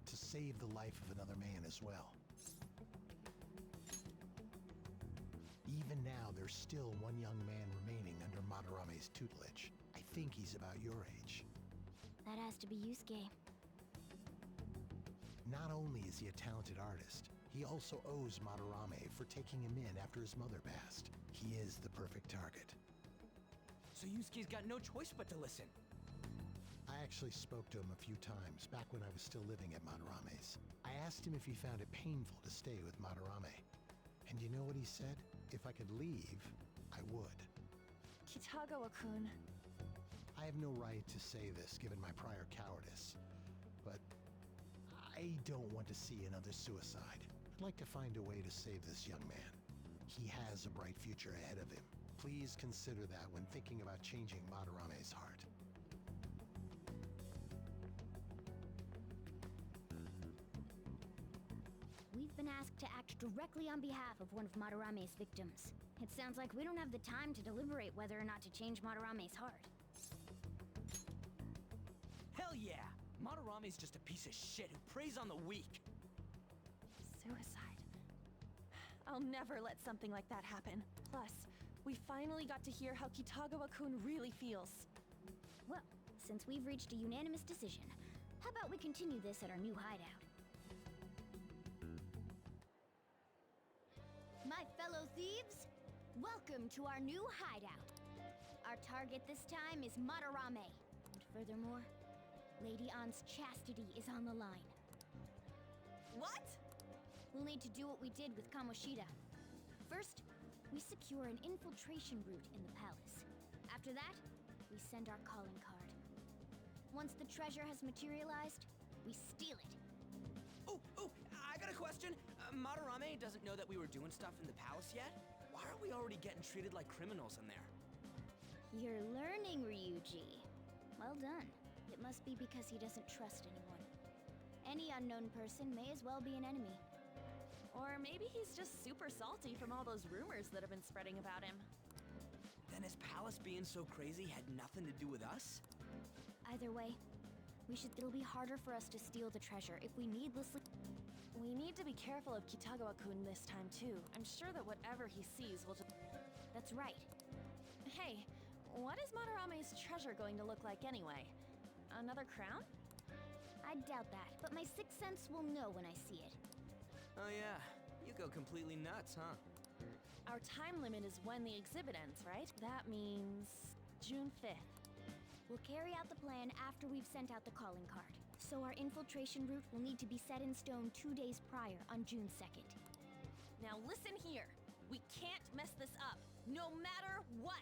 to save the life of another man as well. Even now, there's still one young man remaining under Madarame's tutelage. I think he's about your age. That has to be Yusuke. Not only is he a talented artist, he also owes Madarame for taking him in after his mother passed. He is the perfect target. So Yusuke's got no choice but to listen. I actually spoke to him a few times back when I was still living at Madarame's. I asked him if he found it painful to stay with Madarame. And you know what he said? If I could leave, I would. Kitagawa-kun. I have no right to say this given my prior cowardice, but I don't want to see another suicide. I'd like to find a way to save this young man. He has a bright future ahead of him. Please consider that when thinking about changing Madarame's heart. We've been asked to act directly on behalf of one of Madarame's victims. It sounds like we don't have the time to deliberate whether or not to change Madarame's heart. Hell yeah! Madarame's just a piece of shit who preys on the weak. Suicide. I'll never let something like that happen. Plus, we finally got to hear how Kitagawa-kun really feels. Well, since we've reached a unanimous decision, how about we continue this at our new hideout? My fellow thieves, welcome to our new hideout. Our target this time is Madarame. And furthermore, Lady An's chastity is on the line. What? We'll need to do what we did with Kamoshida. First, we secure an infiltration route in the palace. After that, we send our calling card. Once the treasure has materialized, we steal it. Oh, I got a question. Madarame doesn't know that we were doing stuff in the palace yet? Why are we already getting treated like criminals in there? You're learning, Ryuji. Well done. It must be because he doesn't trust anyone. Any unknown person may as well be an enemy. Or maybe he's just super salty from all those rumors that have been spreading about him. Then his palace being so crazy had nothing to do with us? Either way, it'll be harder for us to steal the treasure if we needlessly... We need to be careful of Kitagawa-kun this time too. I'm sure that whatever he sees will just... That's right. Hey, what is Madarame's treasure going to look like anyway? Another crown? I doubt that, but my sixth sense will know when I see it. Oh yeah, you go completely nuts, huh? Our time limit is when the exhibit ends, right? That means June 5th. We'll carry out the plan after we've sent out the calling card. So our infiltration route will need to be set in stone 2 days prior on June 2nd. Now listen here. We can't mess this up, no matter what,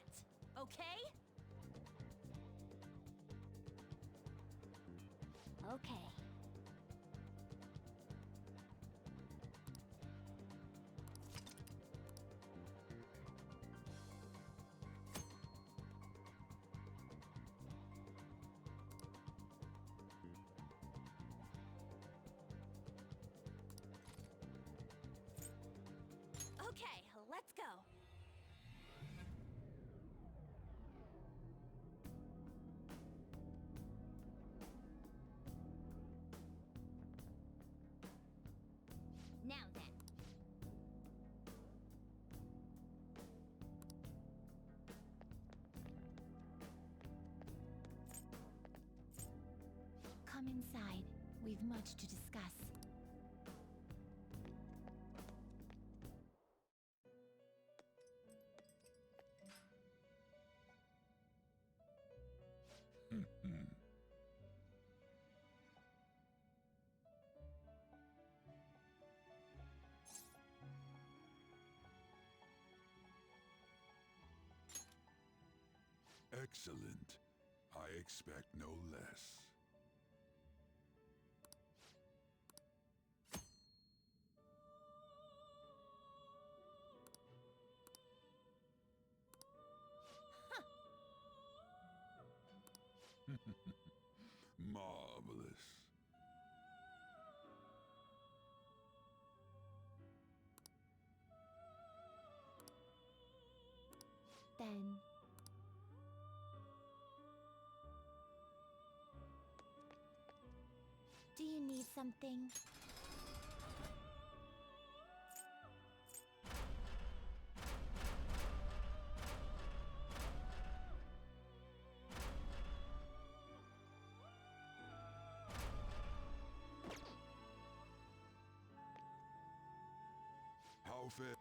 okay? Okay. Okay, let's go. Now then. Come inside. We've much to discuss. Excellent. I expect no less. Marvelous. Then... Do you need something? How fair?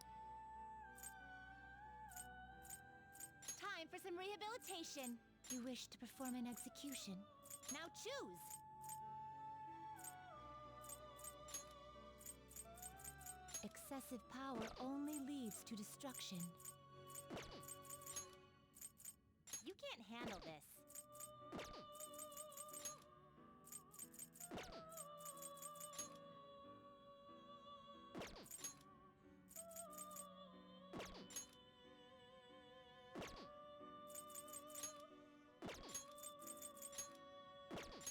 Time for some rehabilitation. You wish to perform an execution. Now choose! Excessive power only leads to destruction. You can't handle this.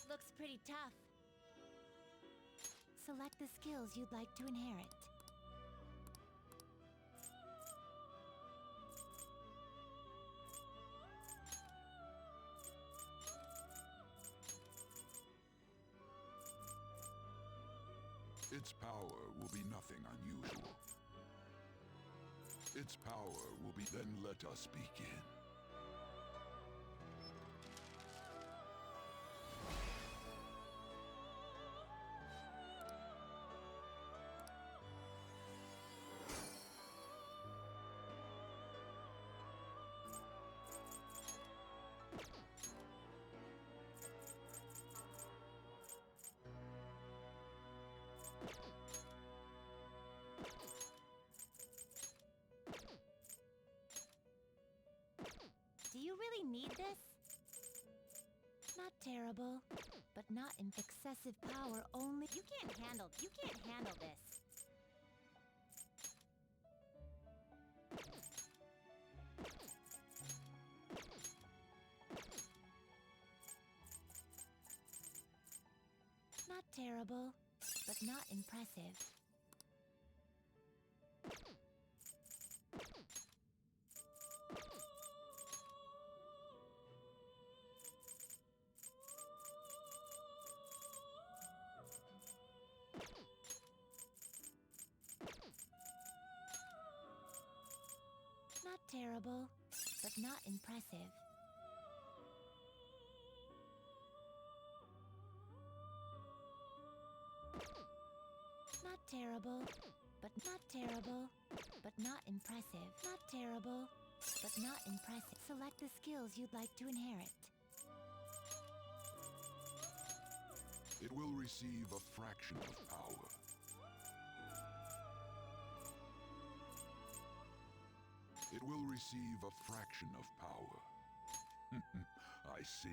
Looks pretty tough. Select the skills you'd like to inherit. Its power will be nothing unusual. Its power will be... Then let us begin. Do you really need this? Not terrible, but not in excessive power only. You can't handle this. Not terrible, but not impressive. Not terrible, but not impressive. Not terrible, but not terrible, but not impressive. Not terrible, but not impressive. Select the skills you'd like to inherit. It will receive a fraction of power. It will receive a fraction of power. I see.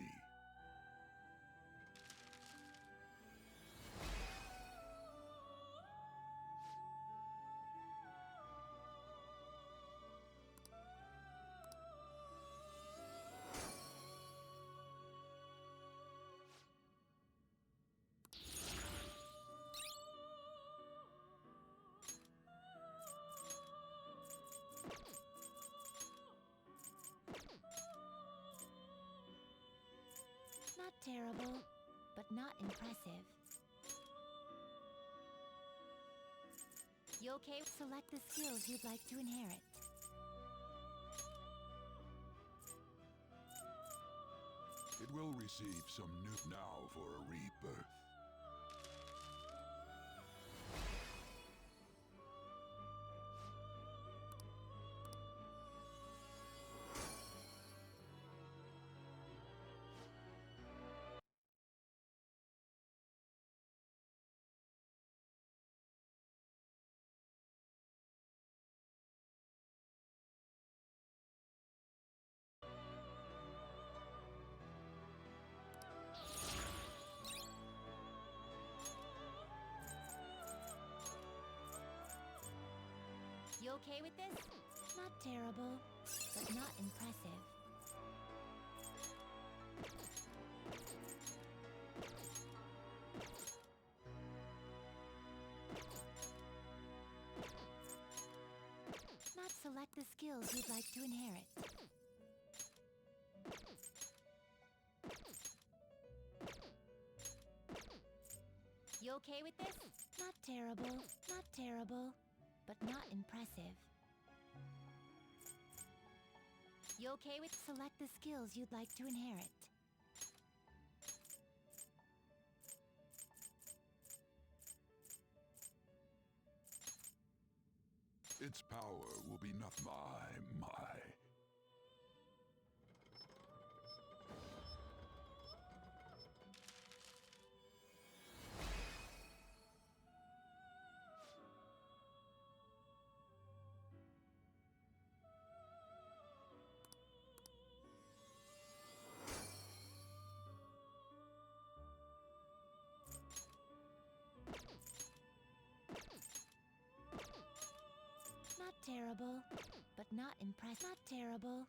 Not terrible, but not impressive. You okay? Select the skills you'd like to inherit. It will receive some new now for a rebirth. You okay with this? Not terrible, but not impressive. Not select the skills you'd like to inherit. You okay with this? Not terrible, not terrible, but not impressive. You okay with select the skills you'd like to inherit? Its power will be not my. Not terrible, but not impressive. Not terrible.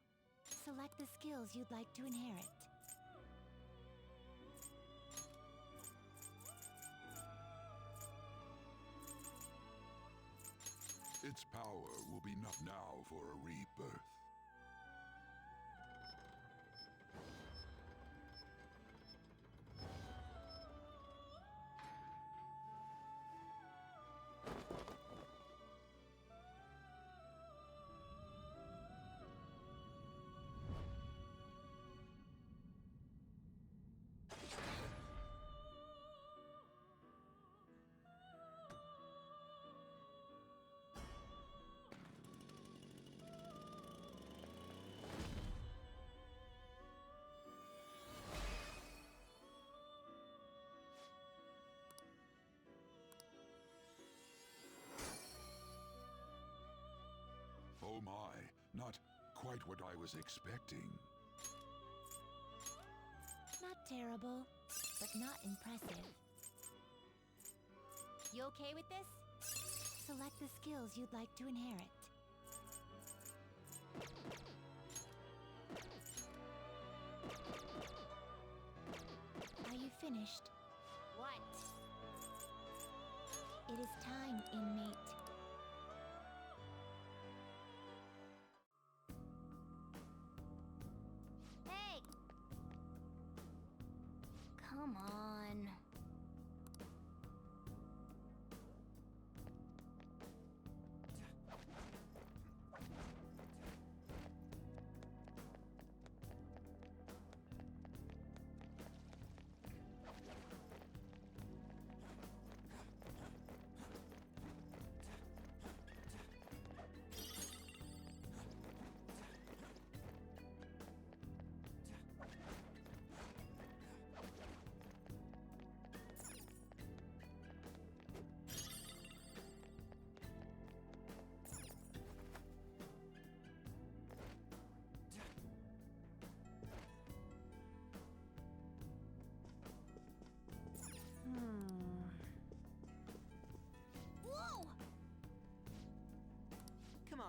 Select the skills you'd like to inherit. Its power will be not now for a rebirth. Oh my, not quite what I was expecting. Not terrible, but not impressive. You okay with this? Select the skills you'd like to inherit. Are you finished? What? It is time, inmate. Hey! Come on.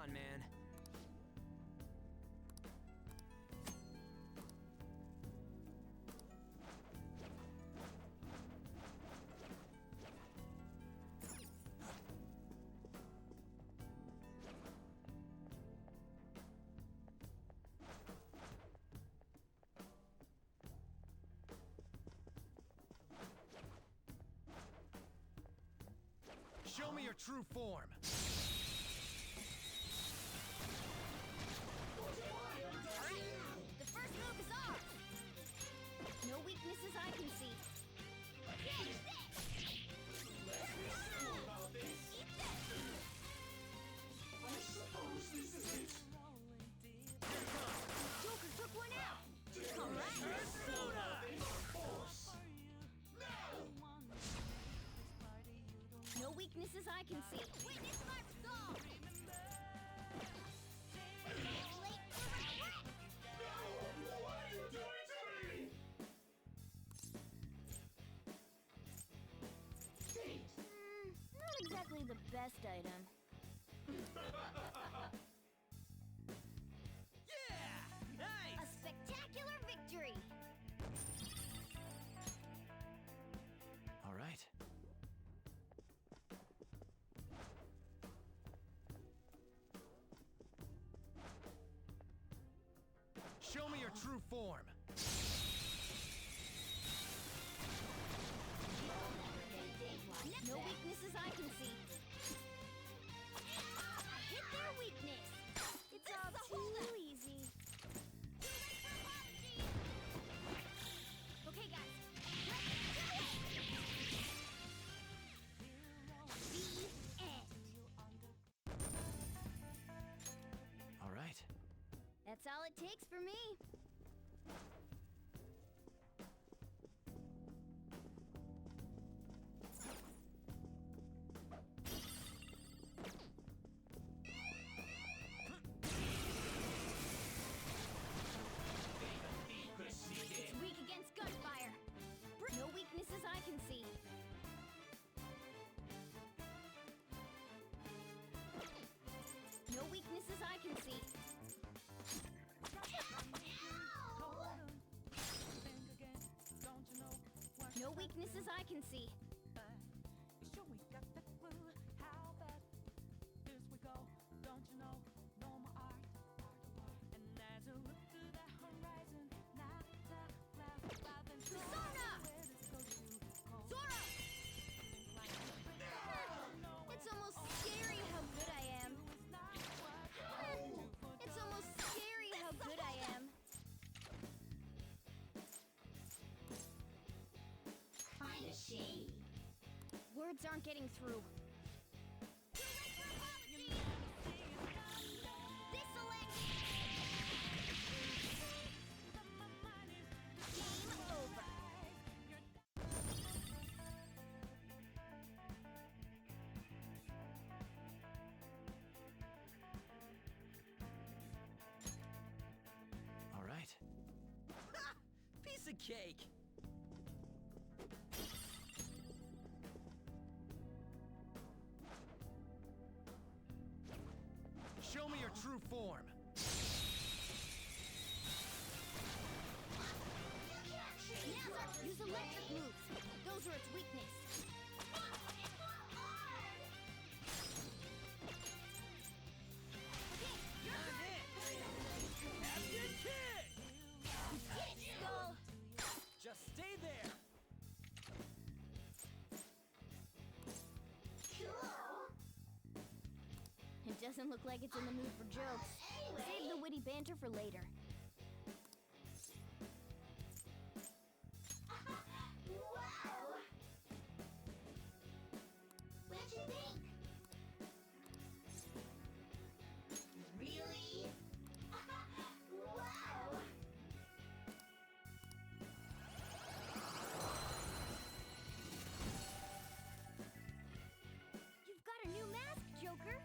on, man. Show me your true form! Alright, the first move is off! No weaknesses I can see. Eat this! Joker took one out! Alright! No weaknesses I can see. Witness my skull! Late for retreat! What are you doing to me? Not exactly the best item. Yeah! Nice! A spectacular victory! All right. Show me your true form! No weaknesses I can see. Hit their weakness! It's all too easy. Okay, guys. Let's do it! The end. All right. That's all it takes for me. It's weak against gunfire. No weaknesses I can see. No weaknesses I can see. No weaknesses I can see. Persona! Zora! It's almost scary how good I am. It's almost scary how good I am. Kinda shady. Words aren't getting through. This'll end it! Game over. All right. Piece of cake! Show me your true form! Nazar, use electric moves. Those are its weakness. Okay, you're good. Captain Kid! You did it, Skull! Just stay there! It doesn't look like it's in the mood for jokes. Save the witty banter for later. Wow! What'd you think? Really? Wow! You've got a new mask, Joker!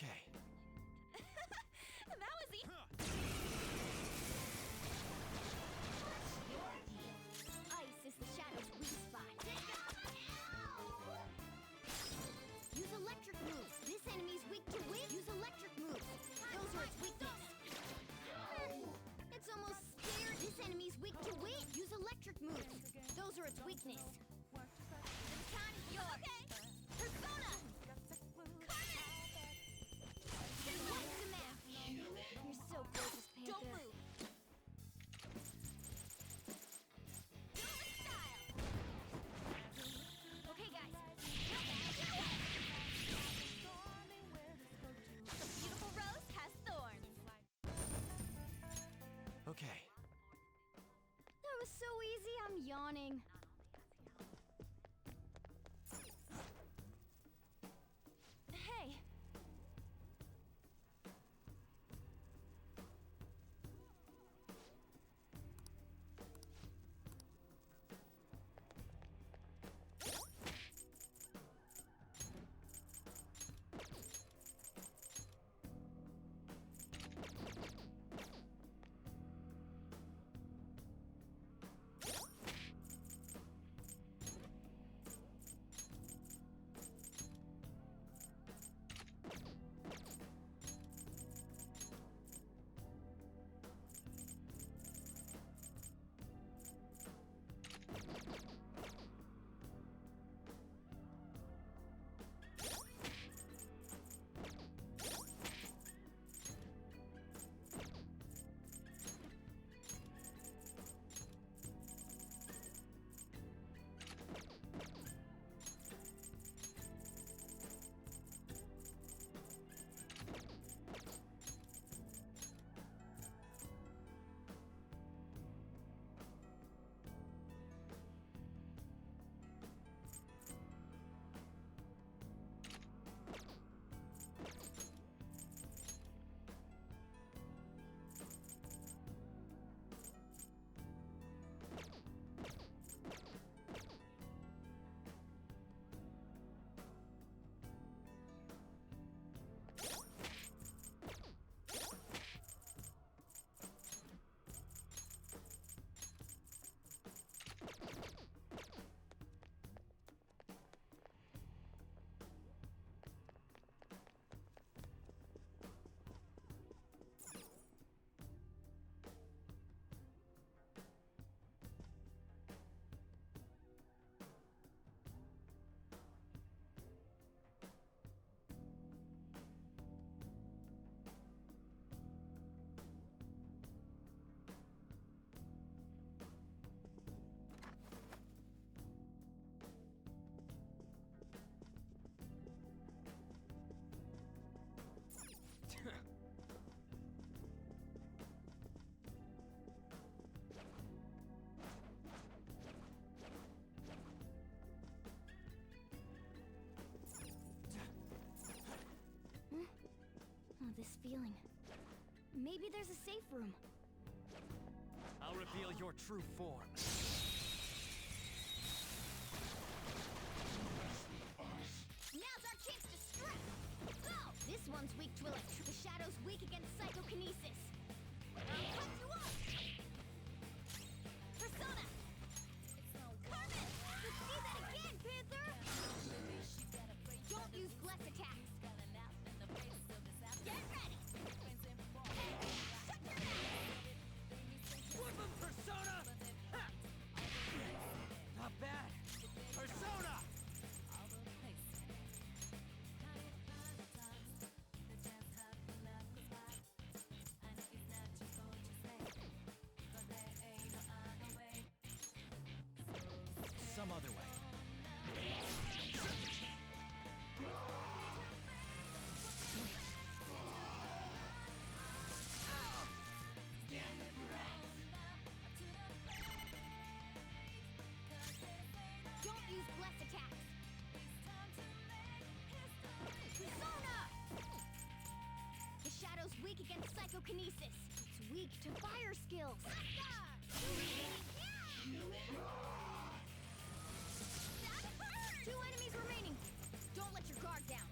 Okay. That was easy. Ice is the shadow's weak spot. Use electric moves. This enemy's weak to wind. Use electric moves. Those are its weakness. It's almost scared. This enemy's weak to wind. Use electric moves. Those are its weakness. The time is yours. Okay. Persona. What's the match? You're so gorgeous, Panther. Don't move. Okay, guys. The beautiful rose has thorns. Okay. That was so easy, I'm yawning. Hey. Oh, this feeling. Maybe there's a safe room. I'll reveal your true form. Now's our chance to strike! Go! This one's weak to electric. The shadow's weak against psychokinesis. I'll cut you off! Persona! Carmen! Let's see that again, Panther! Don't use bless attacks! Get ready! Shut your mouth! Whip him, Persona! Ha! Not bad. Persona! Some other way. Don't use bless attacks! Persona! The shadow's weak against psychokinesis. It's weak to fire skills. That hurt! 2 enemies remaining. Don't let your guard down.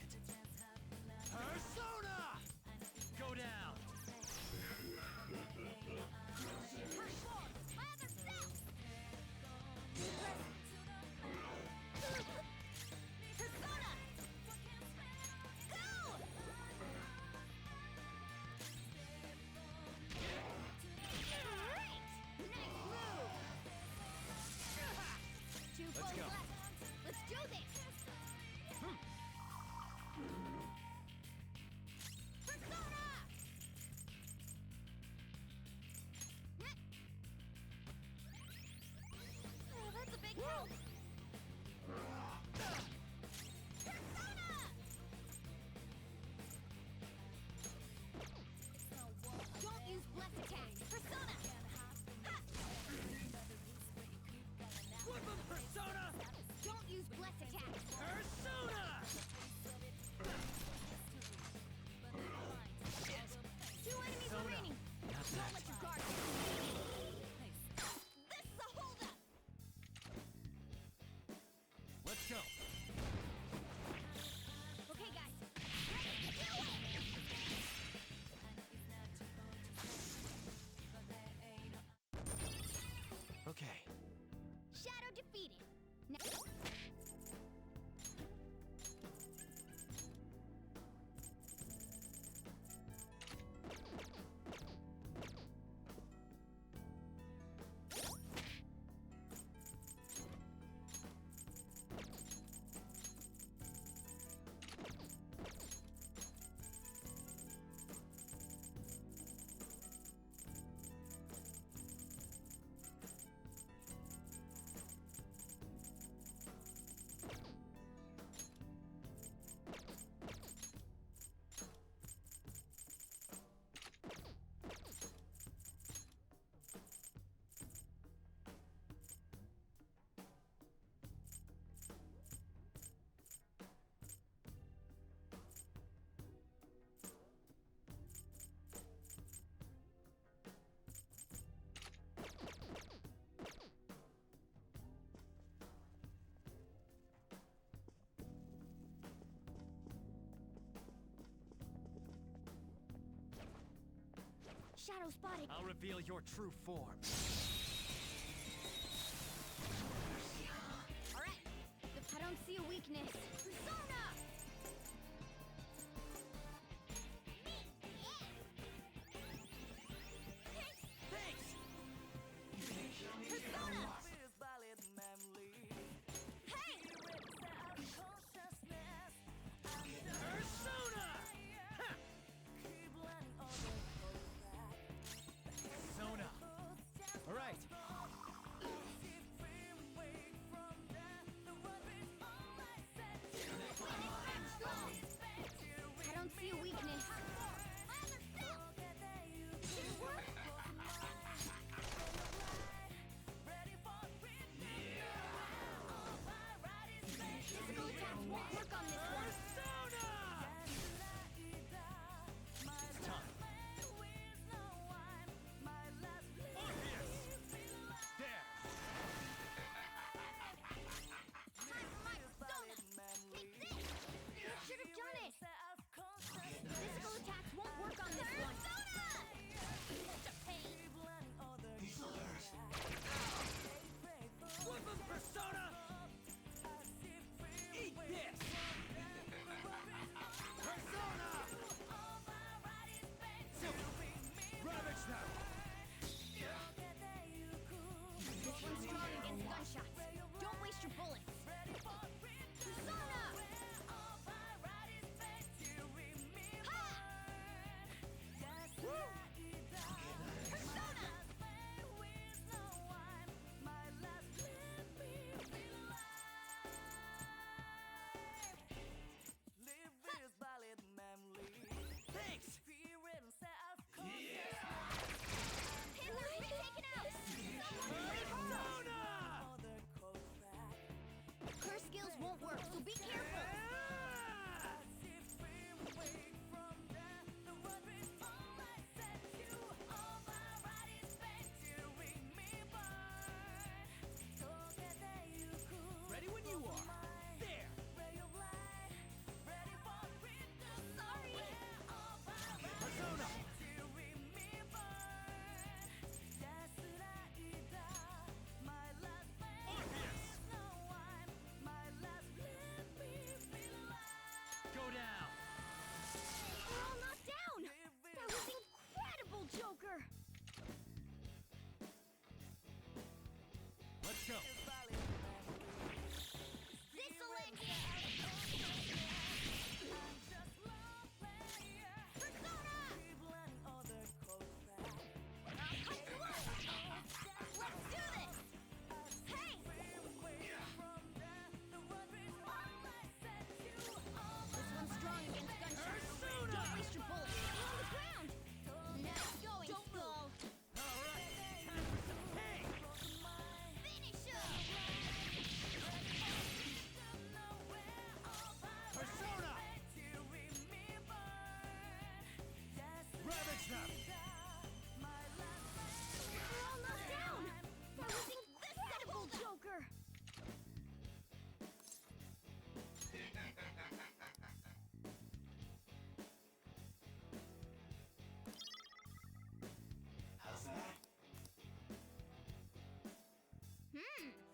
it. Persona! Go down! Transform! My other self! Persona! Go! Great! Nice move! Two Let's foes go. left. Let's do this! Persona! Oh, that's a big help! Persona! Don't use bless attack! Persona! Ha! Woodland Persona! Don't use bless attack! Persona! Two enemies Persona. remaining! Not Don't that. let your guard down! This is a holdup! Let's go. Okay, guys. Let's do it! Okay. Shadow defeated. Now Shadow spotted. I'll reveal your true form. All right. I don't see a weakness. Persona! Thanks! Persona! Hey! Persona! Ha! Persona! All right. go!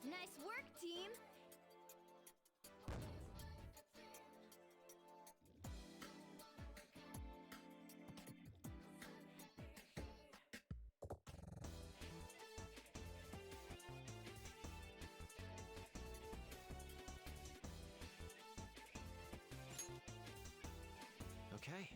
Nice work, team! Okay.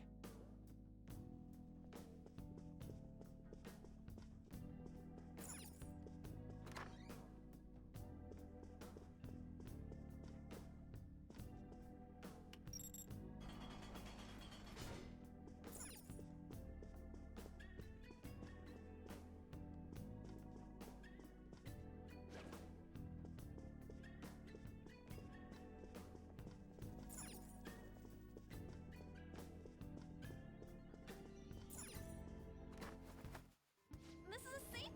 This is a safe.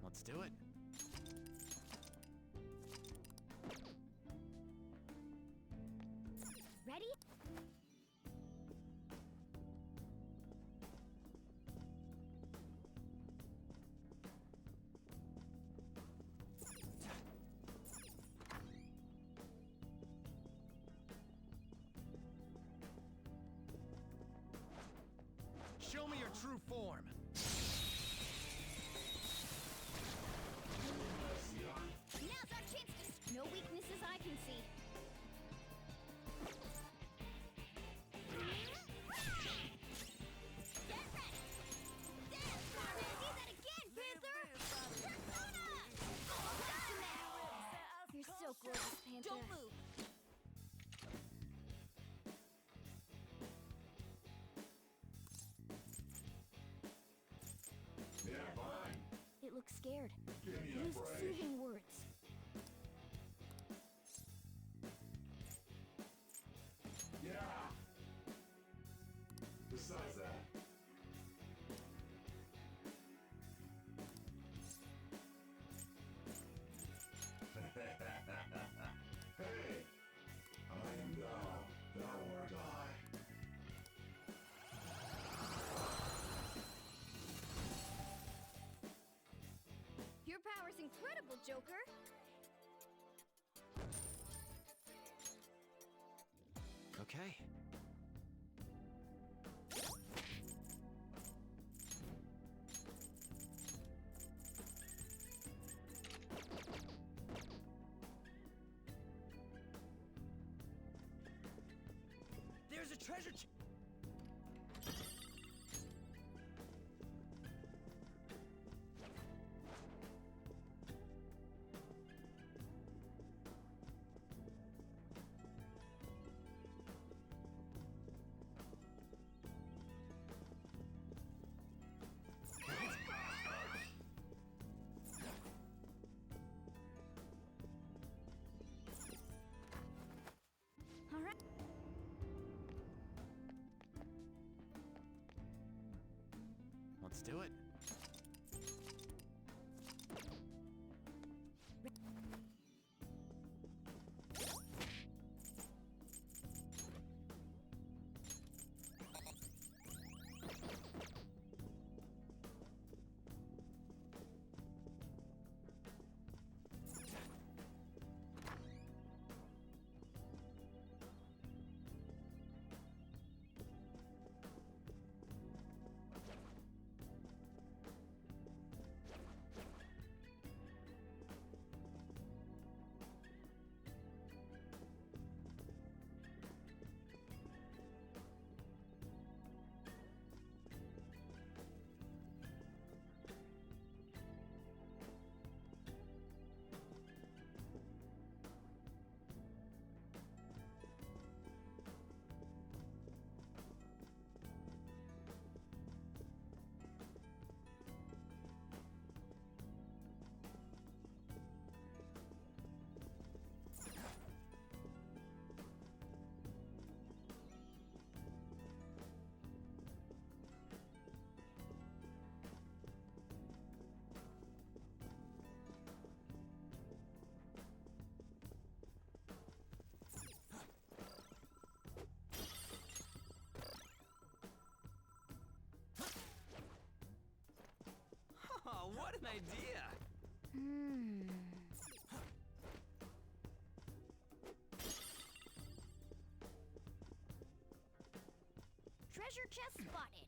Let's do it. Ready? Show me your true form! Now's our chance to... No weaknesses I can see. Get ready! Dance, Carmen! Do that again, Panther! Persona! You're so gorgeous, Panther. Don't move. Yeah, fine. It looks scared. Give me a Use break. soothing words. Yeah. Besides that. Hey, I am thou, thou art I. Your power's incredible, Joker. Okay. There's a treasure All right. Let's do it. idea! Treasure chest spotted.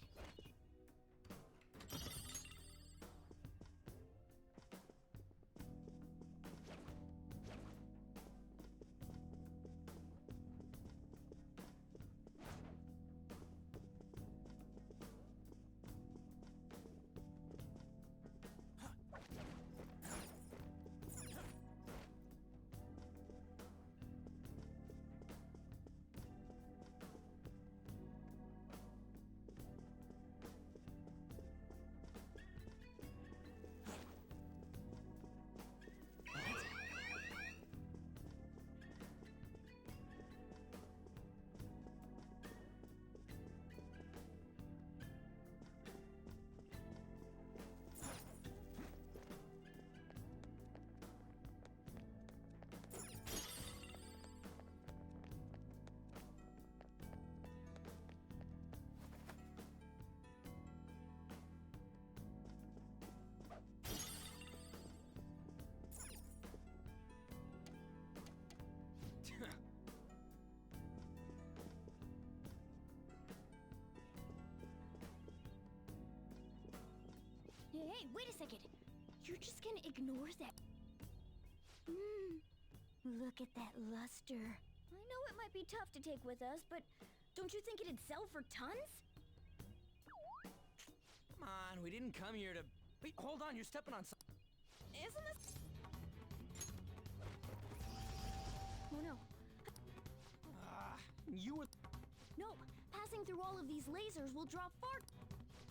Hey, wait a second. You're just gonna ignore that. Look at that luster. I know it might be tough to take with us, but don't you think it'd sell for tons? Come on, we didn't come here to... Wait, hold on, you're stepping on something. Isn't this... Oh no. You were... No, passing through all of these lasers will draw far...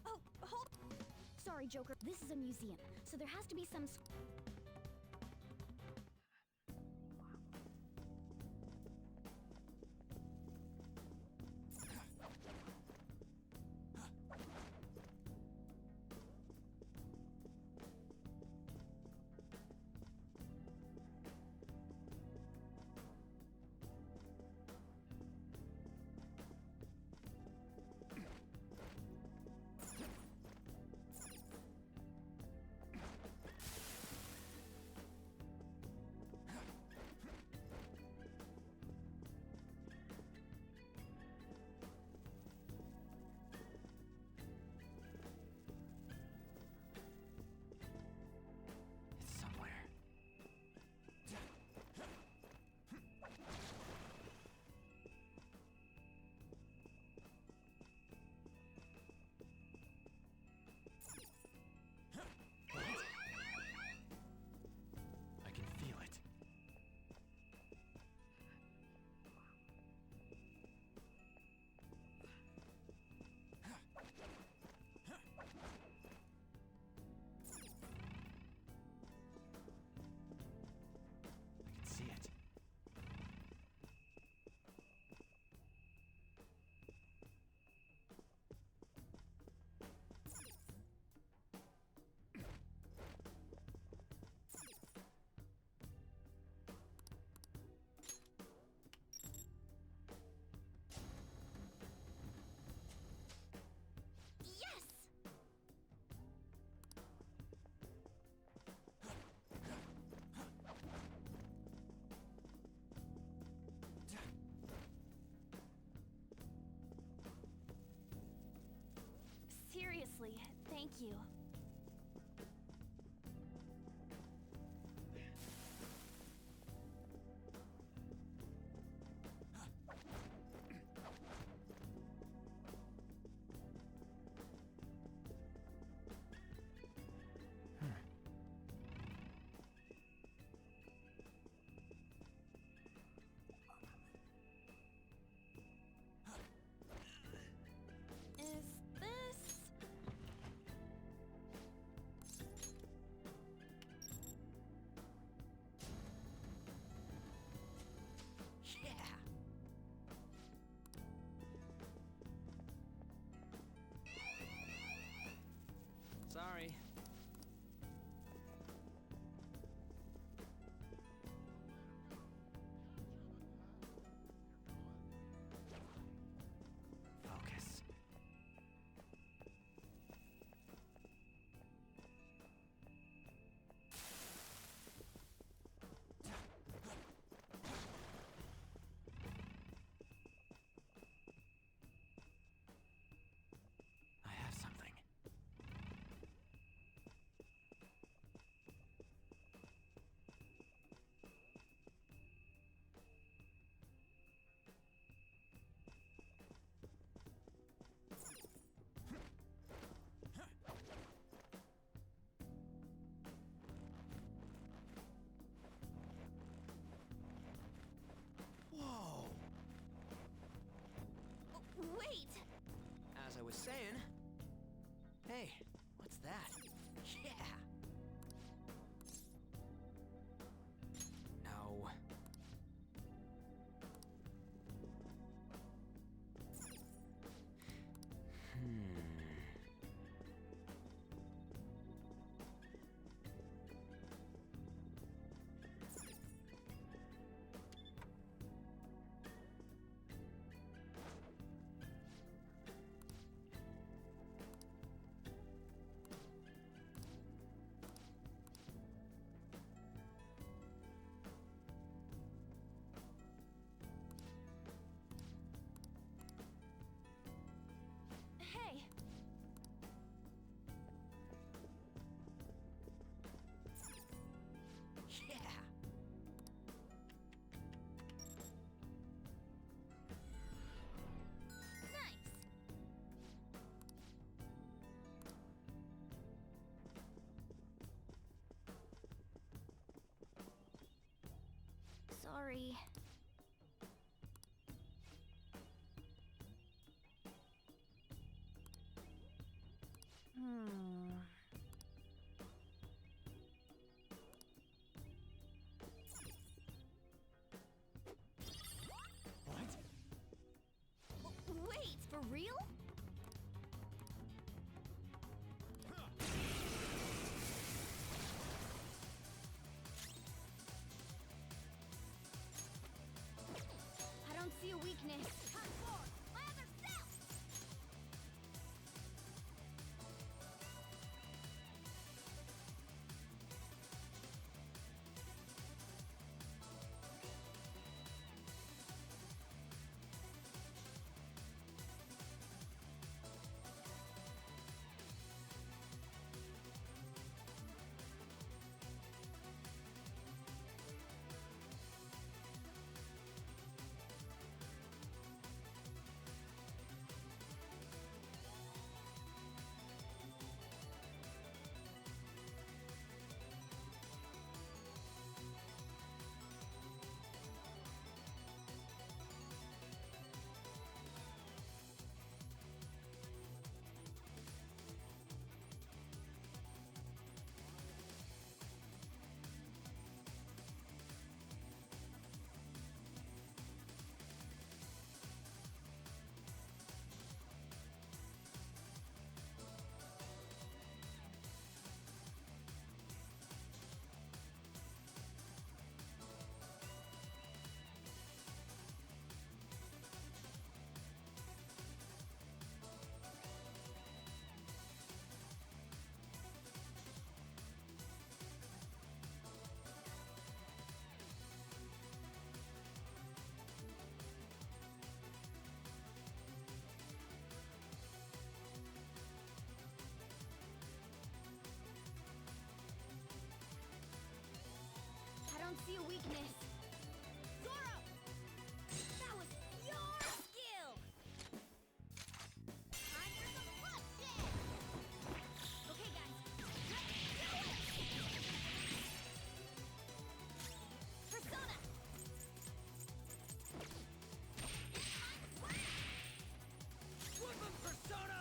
Oh, hold... Sorry, Joker. This is a museum, so there has to be some... Seriously, thank you. was saying... Hey, what's that? Yeah! No. Hey! Yeah! Nice! Sorry. Wait, for real? I don't see a weakness. My other self! I don't see a weakness. Zoro! That was your skill! Time for some bloodshed! Okay, guys, let's do it! Persona! Flip him, Persona!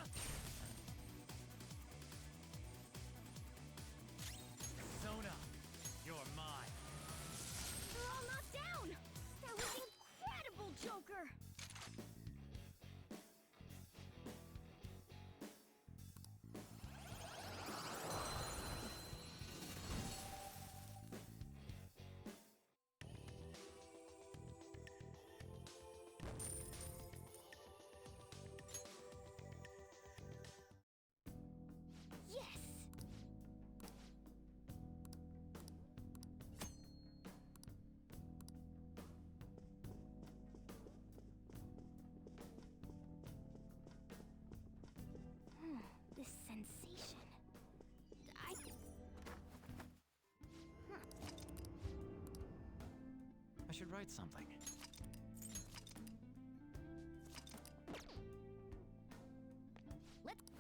Persona, you're mine. They're all knocked down! That was incredible, Joker! Yes! This sensation. I should write something. Let's...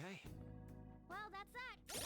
okay? Well, that's that.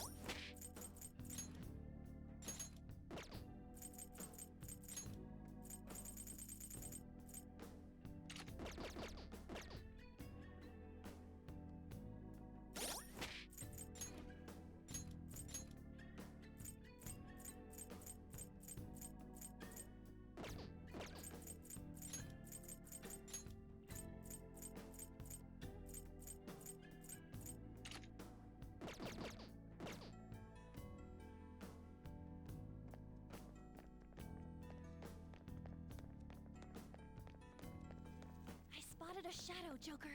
Spotted a shadow, Joker.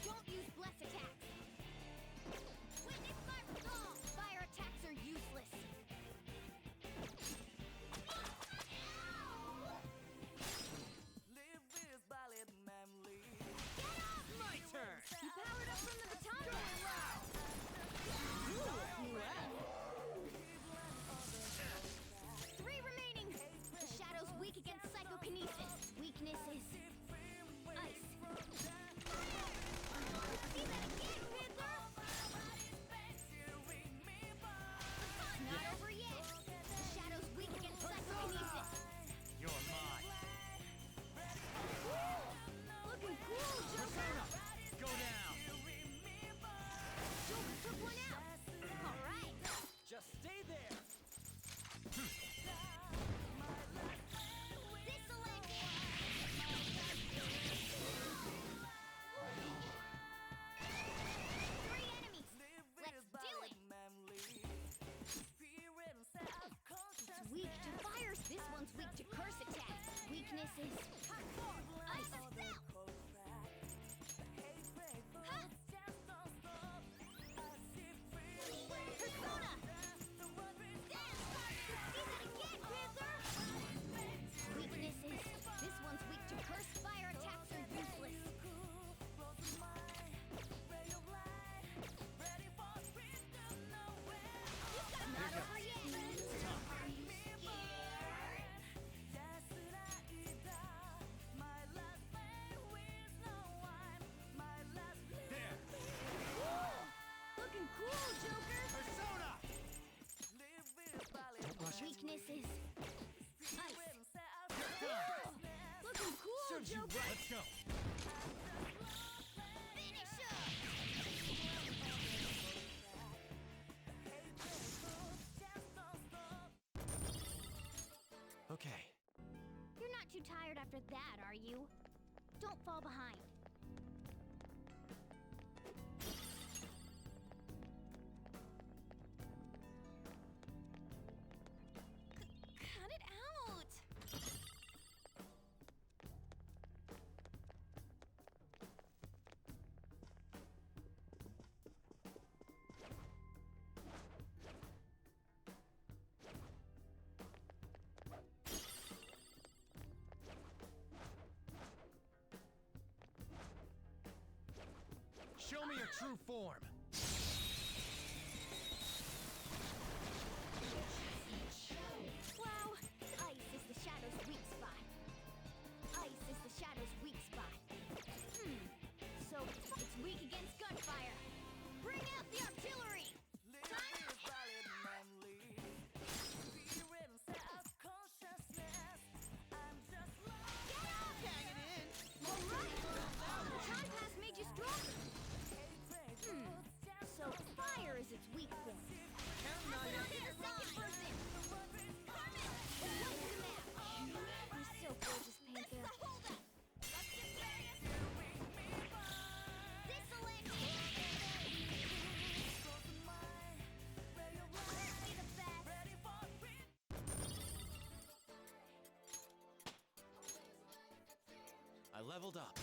Don't use bless attacks. Witness my resolve. Fire attacks are useless. My turn! He powered up from the baton. Three remaining. The shadow's weak against psychokinesis. Weakness is ice. See that again, Panther! Not over yet. The shadow's weak against psychokinesis. You're mine. Looking cool, Joker. Persona! Go down! Joker took one out. All right. Just stay there! Three enemies. Let's do it. It's weak to fires. This one's weak to curse attacks. Weakness is ice. Persona. See that again, Panther. Weakness is this one's weak to curse. Fire attacks are useless. Not over yet. Are you scared? There! Looking cool, Joker. Persona! Don't rush it. Weakness is ice. Done! Looking cool, Serves you Joker. right. Let's go! Finish up. Okay. You're not too tired after that, are you? Don't fall behind. Cut it out! Show me your true form! Wow! Ice is the shadow's weak spot. Ice is the shadow's weak spot. So it's weak against gunfire. Bring out the artillery! Time to get up! Hang it in! All right! The time pass made you stronger. So fire is its weak point. Counting on Pass it you! on to the second person. Carmen, what's the map? You're so gorgeous, Panther. This is the holdup. Let's get serious. This'll end here. Aren't we the best? I leveled up.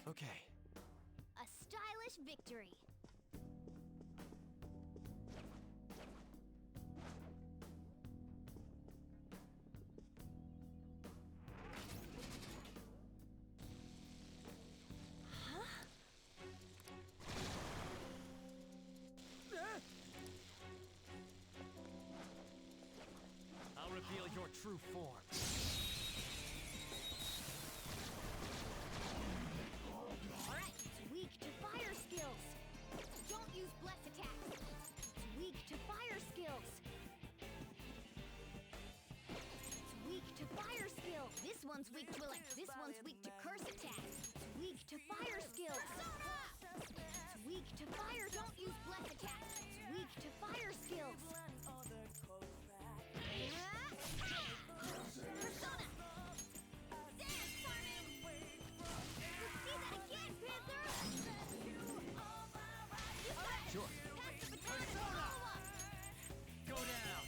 Okay. A stylish victory. true form. Alright, it's weak to fire skills. Don't use bless attacks. It's weak to fire skills. It's weak to fire skills. This one's weak to this one's weak to curse attacks. It's weak to fire skills. It's weak to fire. Don't use bless attacks. It's weak to fire skills. Persona! Dance, Carmen! Let's see that again, Panther! Sure. Pass the baton and follow up! Go down.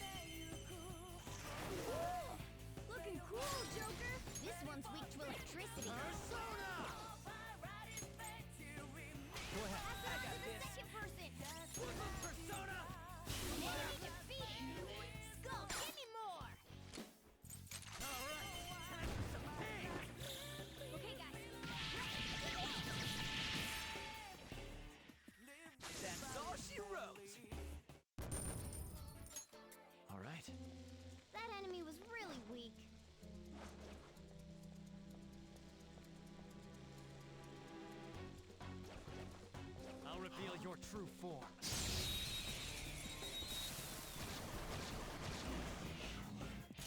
Looking cool, Joker! This one's weak to electricity. Persona! Go ahead. Pass it on to the second person! Persona! Enemy defeated! Skull, give me more! All right, time for some pain. Okay, guys. That's all she wrote. All right. That enemy was really weak. I'll reveal your true form.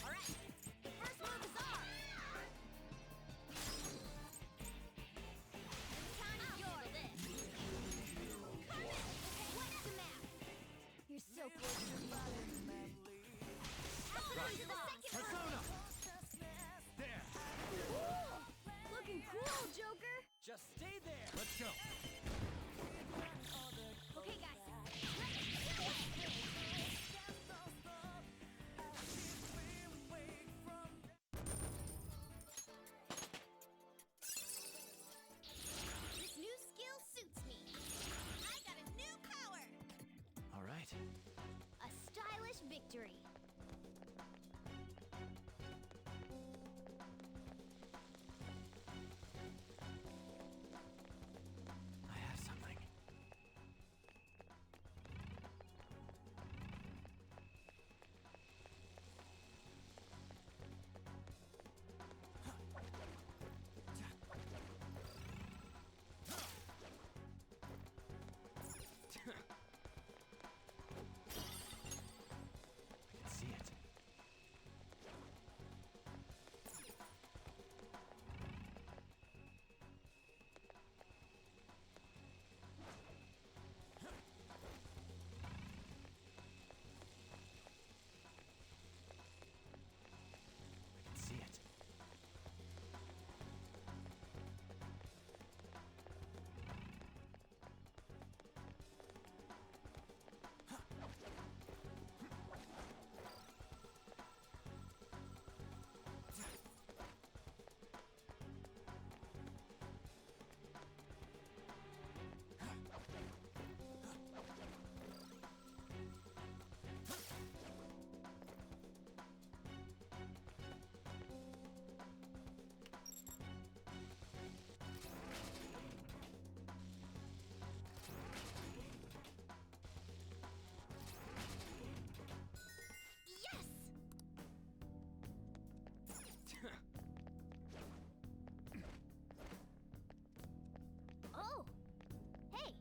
Alright, the first move is ours! Time to handle this! Carmen! What's the map? You're so close to me. Pass it on to the second Persona! There. Ooh, looking cool, Joker! Just stay there. Let's go. Okay, guys. This new skill suits me. I got a new power. All right. A stylish victory. I have something. I can see it. I can see it. Yes! Oh! Hey!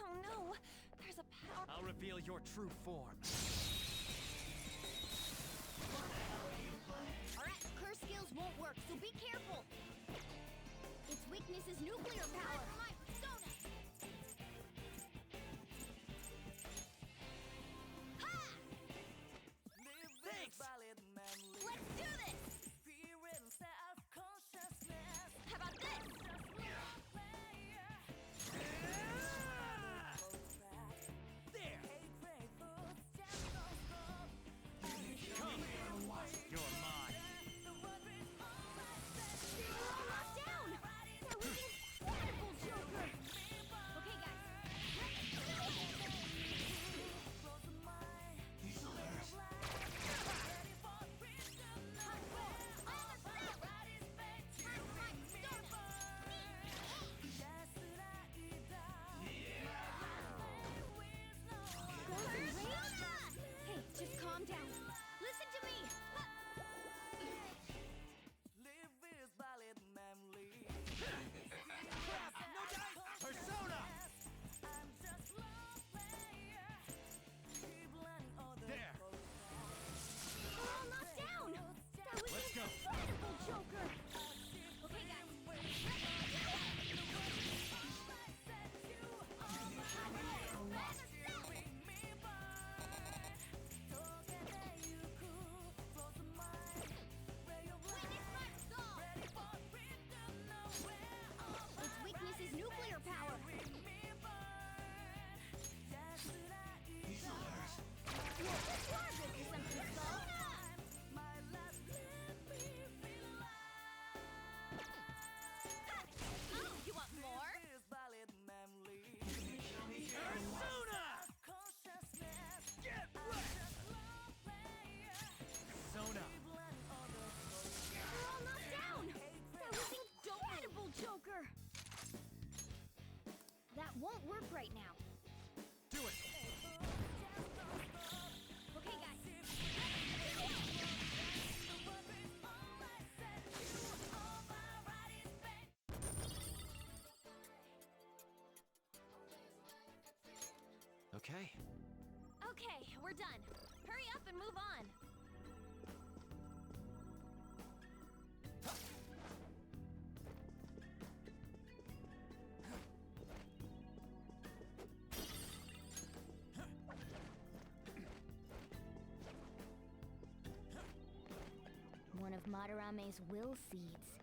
Oh no! There's a power. I'll reveal your true form. Alright, curse skills won't work, so be careful! Its weakness is nuclear power! My persona! Ha! Thanks! Let's do this! How about this? There! Okay. Okay, we're done. Hurry up and move on. One of Madarame's will seeds.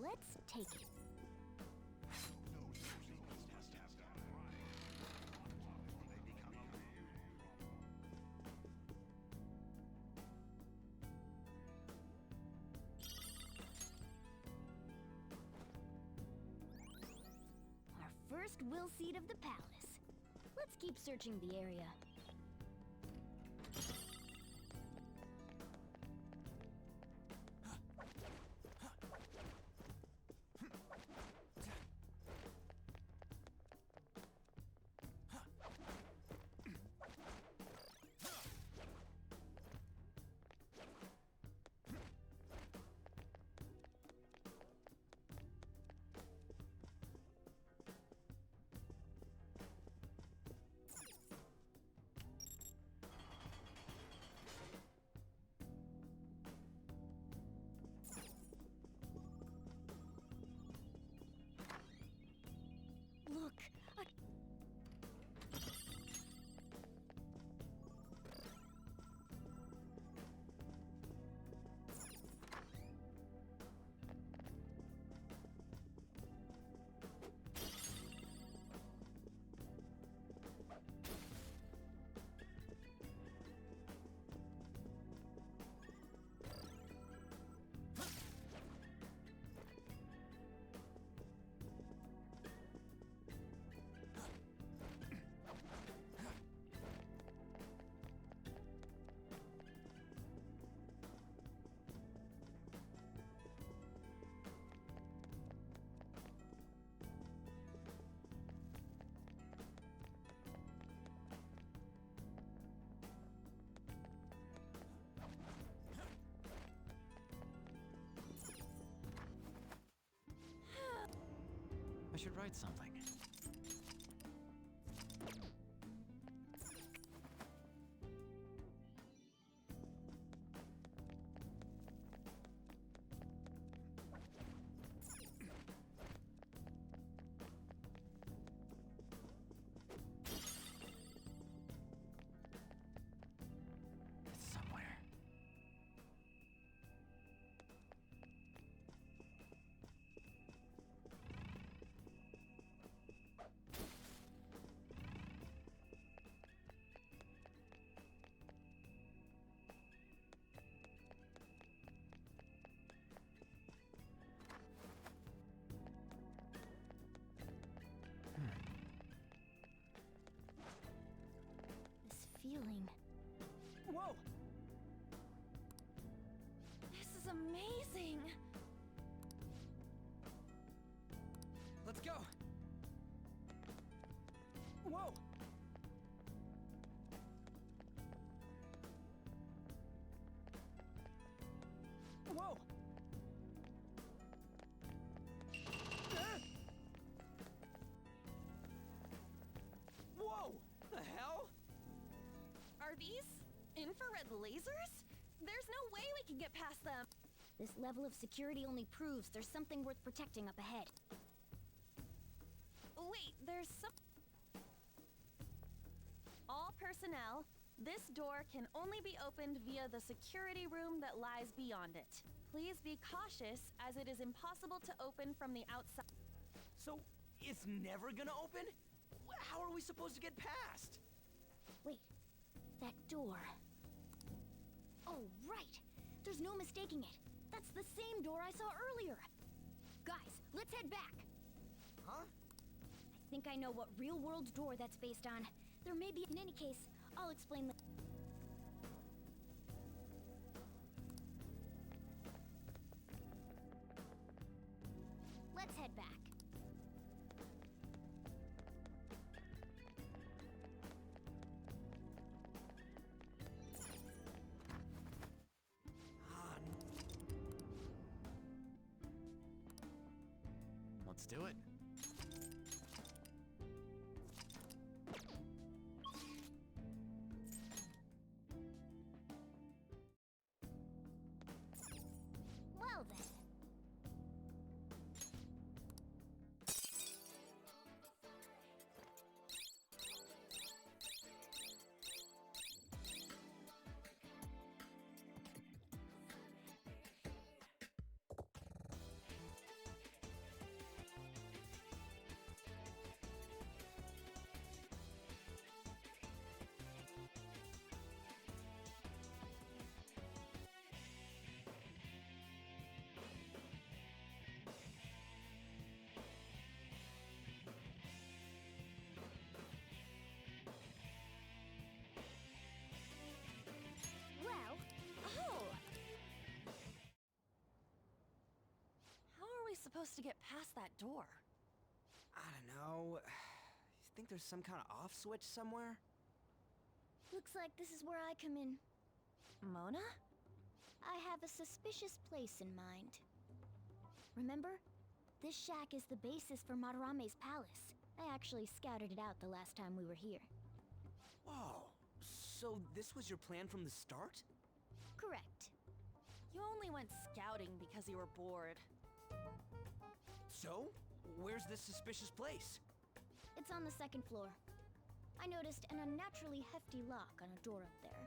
Let's take it. Our first will seed of the palace. Let's keep searching the area. Look, I should write something. It's somewhere. this feeling. Whoa! This is amazing. Let's go! Whoa! Whoa! Whoa! The hell? Are these infrared lasers? There's no way we can get past them. This level of security only proves there's something worth protecting up ahead. Wait, there's some... All personnel, this door can only be opened via the security room that lies beyond it. Please be cautious, as it is impossible to open from the outside. So, it's never gonna open? How are we supposed to get past? Wait, that door. Oh, right! There's no mistaking it. That's the same door I saw earlier. Guys, let's head back. Huh? I think I know what real-world door that's based on. There may be... In any case, I'll explain later. Let's head back. Let's do it. supposed to get past that door? I don't know. You think there's some kind of off switch somewhere? Looks like this is where I come in. Mona? I have a suspicious place in mind. Remember? This shack is the basis for Madarame's palace. I actually scouted it out the last time we were here. Whoa. So this was your plan from the start? Correct. You only went scouting because you were bored. So? Where's this suspicious place? It's on the second floor. I noticed an unnaturally hefty lock on a door up there.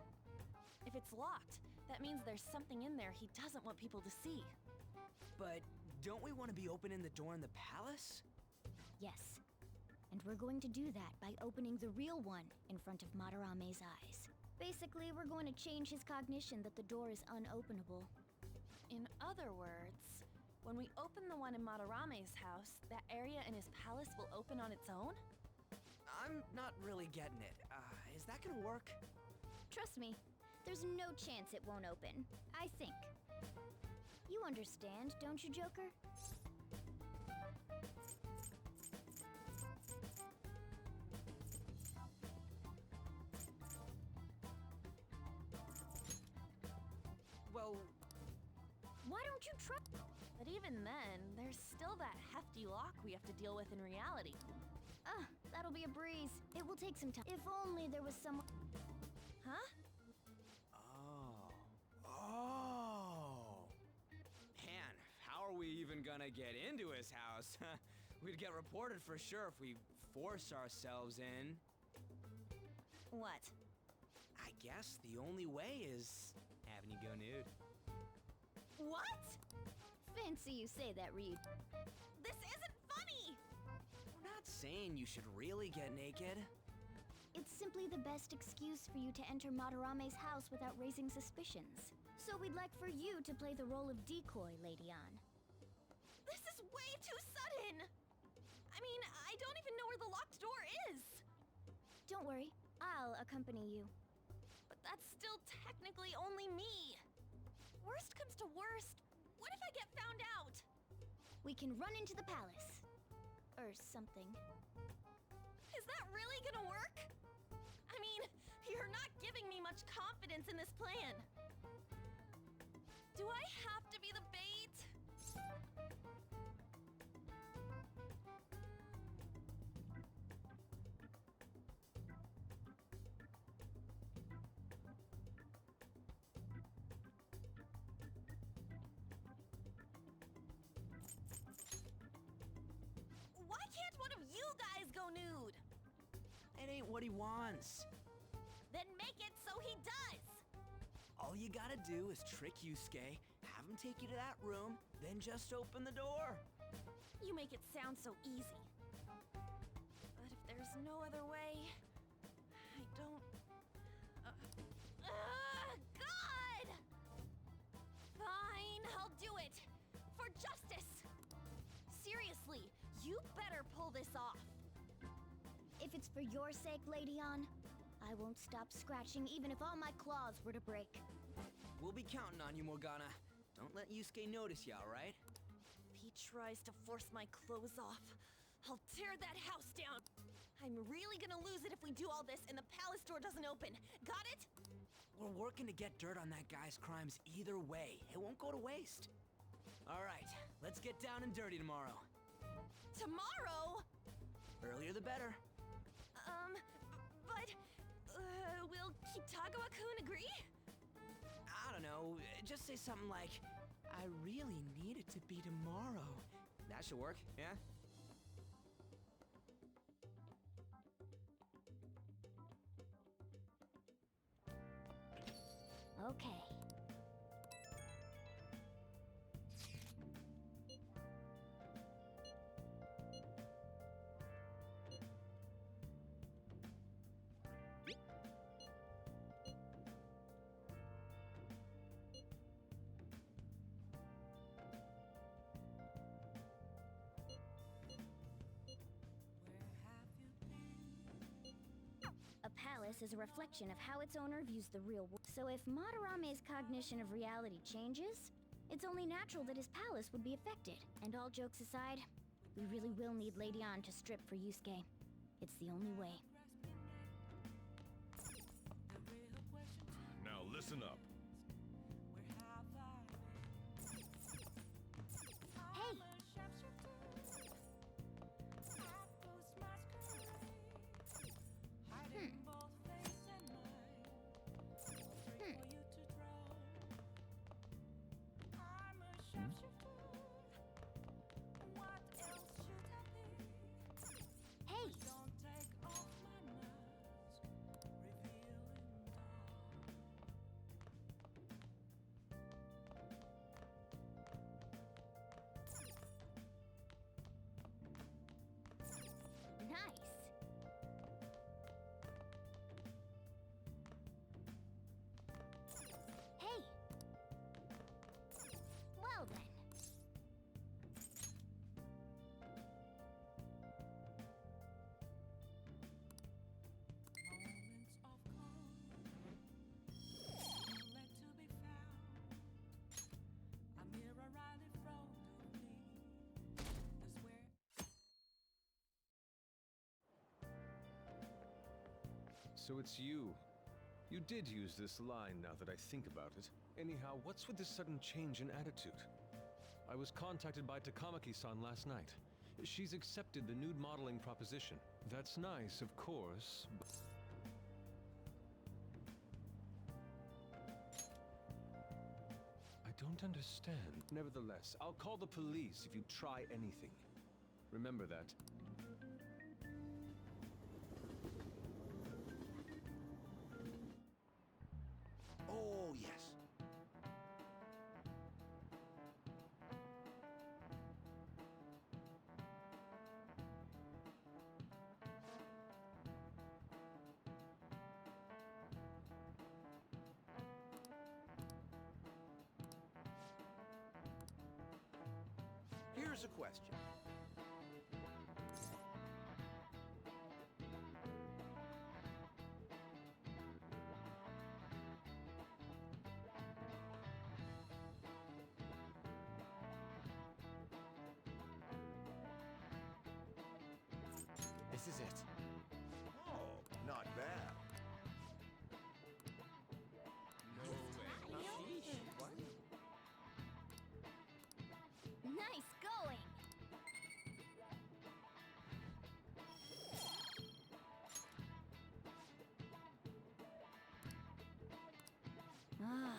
If it's locked, that means there's something in there he doesn't want people to see. But don't we want to be opening the door in the palace? Yes. And we're going to do that by opening the real one in front of Madarame's eyes. Basically, we're going to change his cognition that the door is unopenable. In other words, when we open the one in Madarame's house, that area in his palace will open on its own? I'm not really getting it. Is that gonna work? Trust me, there's no chance it won't open. I think. You understand, don't you, Joker? Well, why don't you try? But even then, there's still that hefty lock we have to deal with in reality. That'll be a breeze. It will take some time. If only there was someone... Huh? Oh. Man, how are we even gonna get into his house? We'd get reported for sure if we force ourselves in. What? I guess the only way is having you go nude. What? Fancy you say that, Reed. This isn't funny! We're not saying you should really get naked. It's simply the best excuse for you to enter Madarame's house without raising suspicions. So we'd like for you to play the role of decoy, Lady An. This is way too sudden! I mean, I don't even know where the locked door is! Don't worry, I'll accompany you. But that's still technically only me! Worst comes to worst, what if I get found out? We can run into the palace. Or something. Is that really gonna work? I mean, you're not giving me much confidence in this plan. Do I have to be the bait? Why can't one of you guys go nude? It ain't what he wants. Then make it so he does! All you gotta do is trick Yusuke, have him take you to that room, then just open the door. You make it sound so easy. But if there's no other way, I don't... God! Fine, I'll do it. For justice. Seriously, you better pull this off. If it's for your sake, Lady An, I won't stop scratching even if all my claws were to break. We'll be counting on you, Morgana. Don't let Yusuke notice you, alright? If he tries to force my clothes off, I'll tear that house down. I'm really gonna lose it if we do all this and the palace door doesn't open. Got it? We're working to get dirt on that guy's crimes either way. It won't go to waste. Alright, let's get down and dirty tomorrow. Tomorrow? Earlier the better. But, will Kitagawa-kun agree? I don't know, just say something like, I really need it to be tomorrow. That should work, yeah? Okay. A palace is a reflection of how its owner views the real world. So if Madarame's cognition of reality changes, It's only natural that his palace would be affected. And all jokes aside, we really will need Lady Ann to strip for Yusuke. It's the only way. Now listen up. Hey! Hey! Nice! Hey! Well then. So it's you. You did use this line now that I think about it. Anyhow, what's with this sudden change in attitude? I was contacted by Takamaki-san last night. She's accepted the nude modeling proposition. That's nice, of course, but... I don't understand. Nevertheless, I'll call the police if you try anything. Remember that. Oh, yes. Here's a question. This is it. Oh, not bad. No way. What? Nice going! Ah.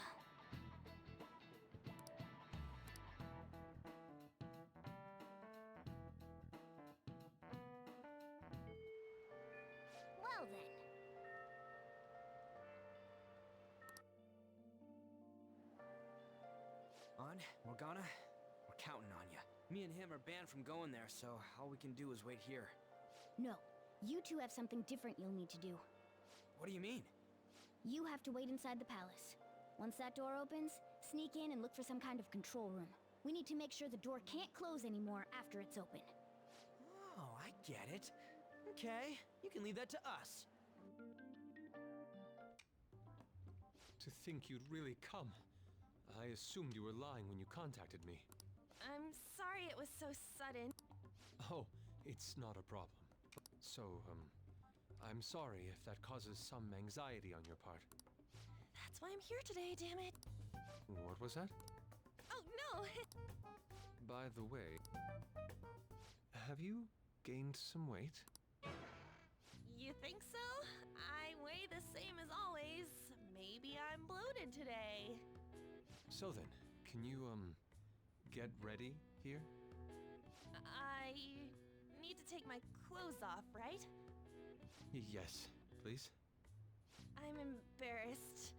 Well then. On, Morgana, we're counting on you. Me and him are banned from going there, so all we can do is wait here. No, you two have something different you'll need to do. What do you mean? You have to wait inside the palace. Once that door opens, sneak in and look for some kind of control room. We need to make sure the door can't close anymore after it's open. Oh, I get it. Okay, you can leave that to us. To think you'd really come. I assumed you were lying when you contacted me. I'm sorry it was so sudden. Oh, it's not a problem. So, I'm sorry if that causes some anxiety on your part. That's why I'm here today, damn it. What was that? Oh, no! By the way, have you gained some weight? You think so? I weigh the same as always. Maybe I'm bloated today. So then, can you, get ready here? I need to take my clothes off, right? Yes, please. I'm embarrassed.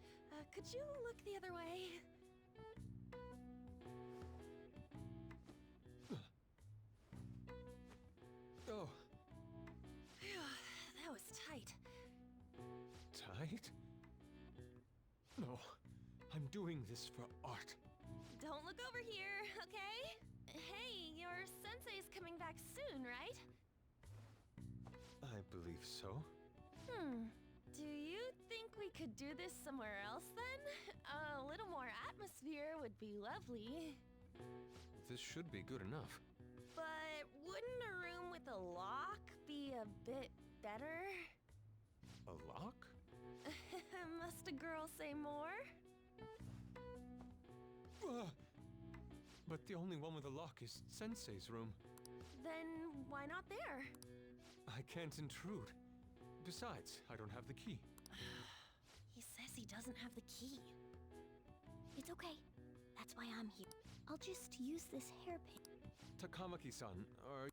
Could you look the other way? Oh. Phew, that was tight. Tight? No, I'm doing this for art. Don't look over here, okay? Hey, your sensei's coming back soon, right? I believe so. Do you think we could do this somewhere else then? A little more atmosphere would be lovely. This should be good enough. But wouldn't a room with a lock be a bit better? A lock? Must a girl say more? But the only one with a lock is Sensei's room. Then why not there? I can't intrude. Besides, I don't have the key. He says he doesn't have the key. It's okay. That's why I'm here. I'll just use this hairpin. Takamaki-san, are...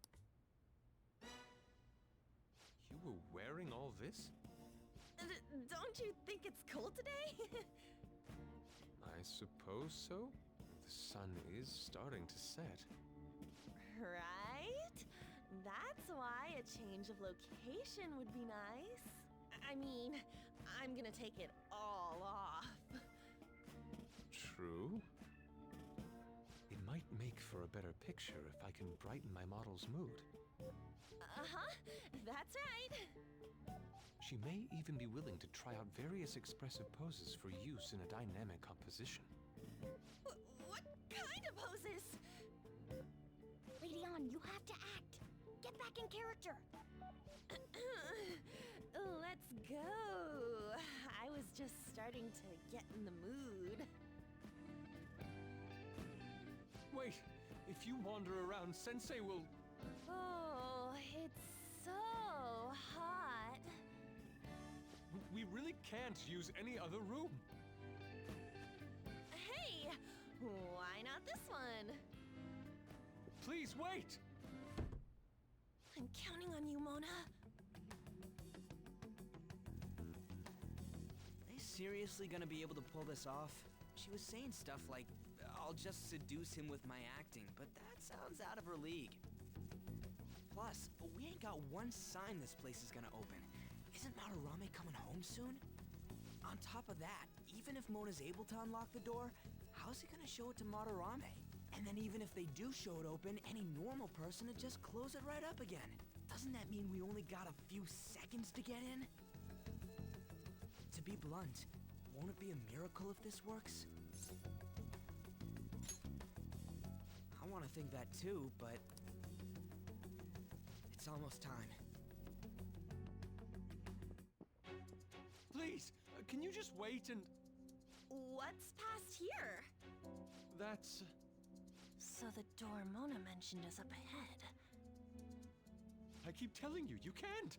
You were wearing all this? Don't you think it's cool today? I suppose so. The sun is starting to set. Right? That's why a change of location would be nice. I mean, I'm gonna take it all off. True. It might make for a better picture if I can brighten my model's mood. Uh-huh, that's right. She may even be willing to try out various expressive poses for use in a dynamic composition. What kind of poses? Lady On, you have to act. Get back in character. Let's go. I was just starting to get in the mood. Wait, if you wander around, Sensei will... Oh, it's so hot. We really can't use any other room. Hey, why not this one? Please wait! I'm counting on you, Mona. Are they seriously gonna be able to pull this off? She was saying stuff like, I'll just seduce him with my acting, but that sounds out of her league. Plus, we ain't got one sign this place is gonna open. Isn't Madarame coming home soon? On top of that, even if Mona's able to unlock the door, how's he gonna show it to Madarame? And then even if they do show it open, any normal person would just close it right up again. Doesn't that mean we only got a few seconds to get in? To be blunt, won't it be a miracle if this works? I want to think that too, but it's almost time. Please, can you just wait and... What's past here? That's... So the door Mona mentioned is up ahead. I keep telling you, you can't!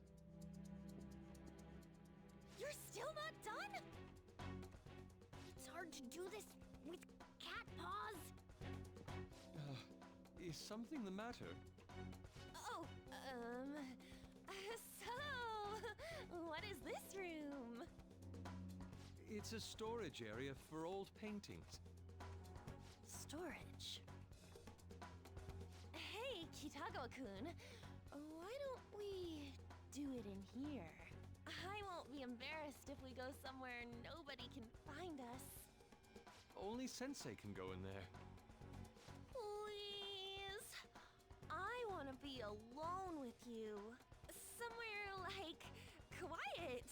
You're still not done? It's hard to do this with cat paws. Is something the matter? Oh, so, what is this room? It's a storage area for old paintings. Storage? Hey, Kitagawa-kun, why don't we do it in here? I won't be embarrassed if we go somewhere nobody can find us. Only Sensei can go in there. Please? I want to be alone with you. Somewhere like quiet.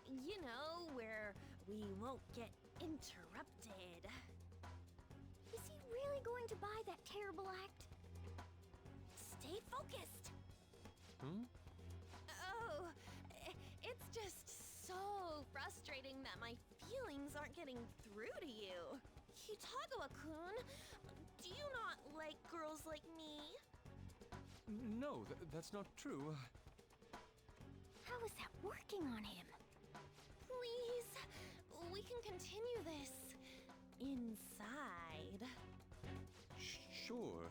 You know, where we won't get interrupted. Is he really going to buy that terrible act? Stay focused. Oh, it's just so frustrating that my feelings aren't getting through to you. Kitagawa-kun, do you not like girls like me? No, that's not true. How is that working on him? Please, we can continue this inside. Sure.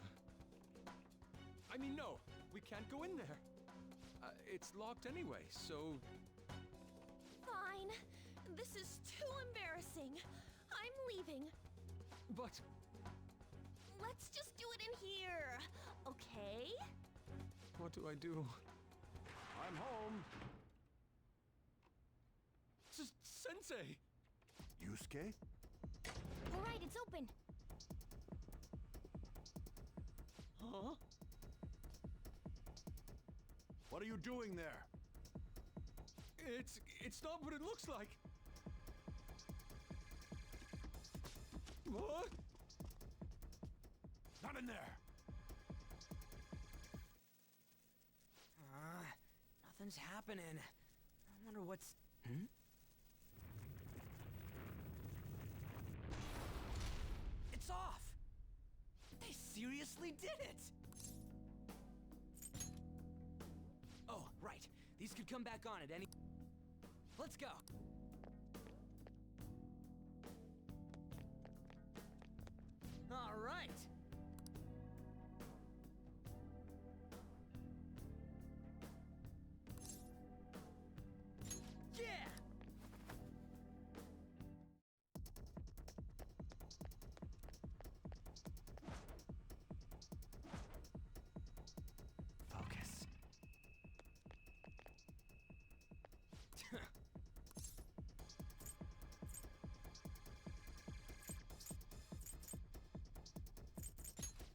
I mean, no, we can't go in there. It's locked anyway, so... Fine. This is too embarrassing. I'm leaving. But... Let's just do it in here, okay? What do I do? I'm home. Sensei! Yusuke? All right, it's open. Huh? What are you doing there? It's not what it looks like. What? Not in there! Nothing's happening. I wonder what's... It's off! They seriously did it! Oh, right. These could come back on at any... Let's go! All right! Yeah! Focus.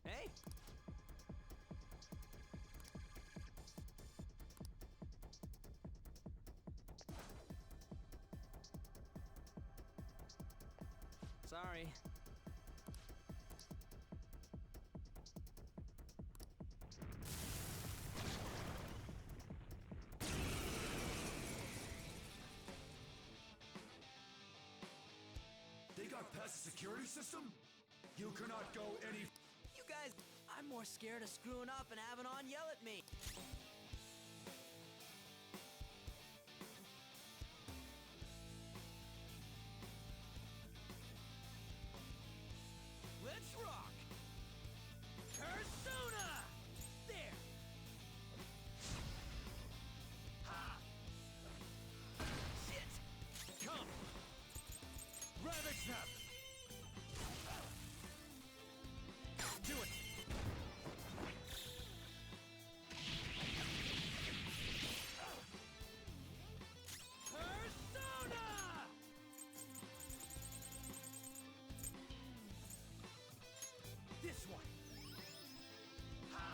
Hey! Sorry. They got past the security system? You cannot go any... You guys, I'm more scared of screwing up and having On yell at me. Let's rock! Persona! There! Ha! Shit! Come! Ravage them! Do it! Persona! This one! Ha!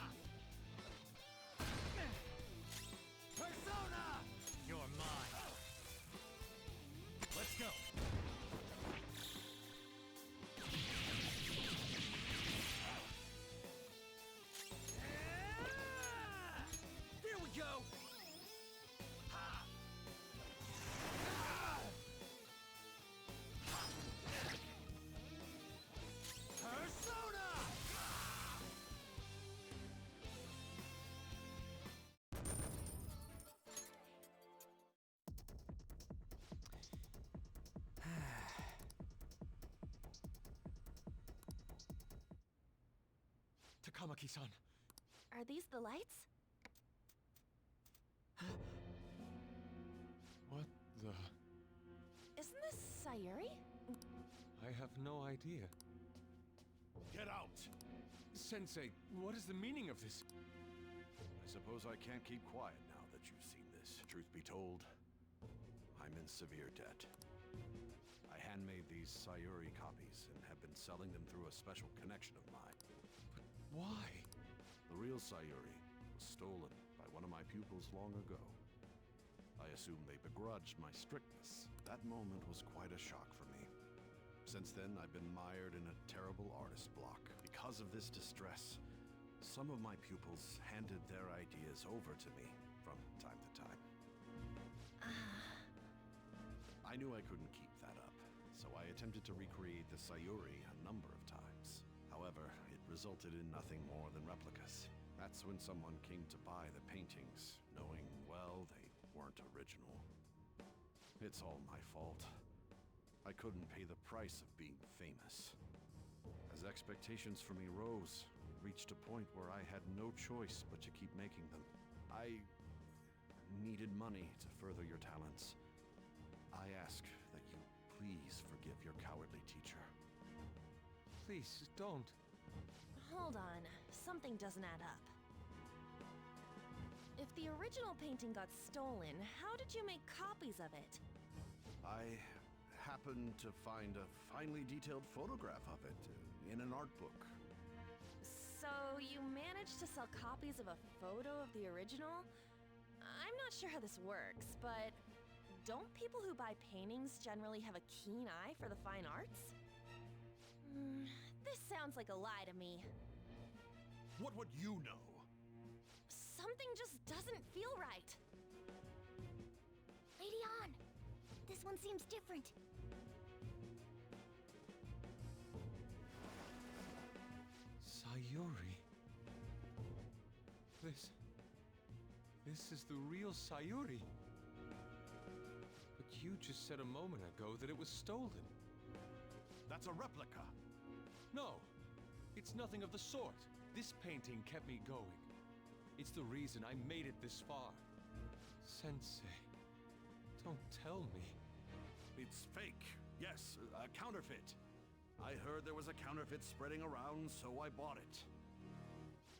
Persona! You're mine. Let's go! There we go! Persona! Takamaki-san. Are these the lights? What the... Isn't this Sayuri? I have no idea. Get out! Sensei, what is the meaning of this? I suppose I can't keep quiet now that you've seen this. Truth be told, I'm in severe debt. I handmade these Sayuri copies and have been selling them through a special connection of mine. Why? The real Sayuri was stolen by one of my pupils long ago. I assume they begrudged my strictness. That moment was quite a shock for me. Since then, I've been mired in a terrible artist block. Because of this distress, some of my pupils handed their ideas over to me from time to time. I knew I couldn't keep that up, so I attempted to recreate the Sayuri a number of times. However, it resulted in nothing more than replicas. That's when someone came to buy the paintings, knowing, well, they weren't original. It's all my fault. I couldn't pay the price of being famous. As expectations for me rose, it reached a point where I had no choice but to keep making them. I needed money to further your talents. I ask that you please forgive your cowardly teacher. Please, don't. Hold on. Something doesn't add up. If the original painting got stolen, how did you make copies of it? I happened to find a finely detailed photograph of it in an art book. So you managed to sell copies of a photo of the original? I'm not sure how this works, but don't people who buy paintings generally have a keen eye for the fine arts? This sounds like a lie to me. What would you know? Something just doesn't feel right. Lady On! This one seems different. Sayuri. This is the real Sayuri. But you just said a moment ago that it was stolen. That's a replica. No, it's nothing of the sort. This painting kept me going. It's the reason I made it this far. Sensei, don't tell me. It's fake. Yes, a counterfeit. I heard there was a counterfeit spreading around, so I bought it.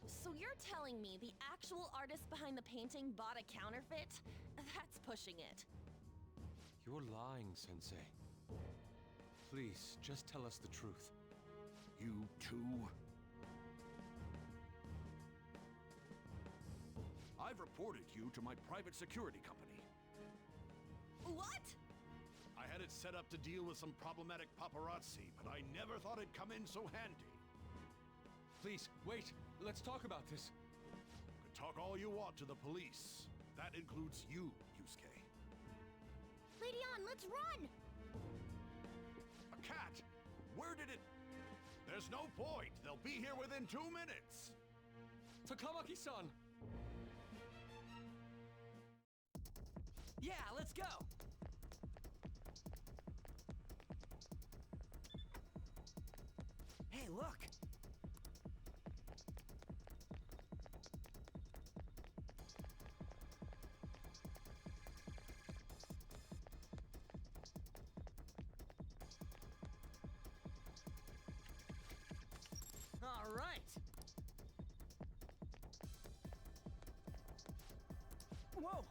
So you're telling me the actual artist behind the painting bought a counterfeit? That's pushing it. You're lying, Sensei. Please, just tell us the truth. You too? I've reported you to my private security company. What? I had it set up to deal with some problematic paparazzi, but I never thought it'd come in so handy. Please, wait. Let's talk about this. Could talk all you want to the police. That includes you, Yusuke. Lady On, let's run! A cat! Where did it... There's no point. They'll be here within 2 minutes. Takamaki-san! Yeah, let's go! Hey, look! All right! Whoa!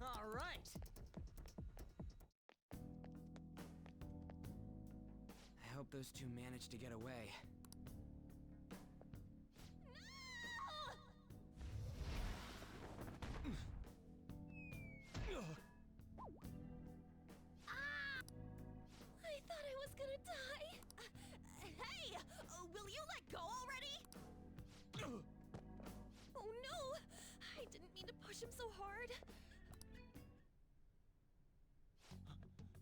All right! I hope those two managed to get away. I thought I was gonna die. Hey! Will you let go already? Oh no! I didn't mean to push him so hard.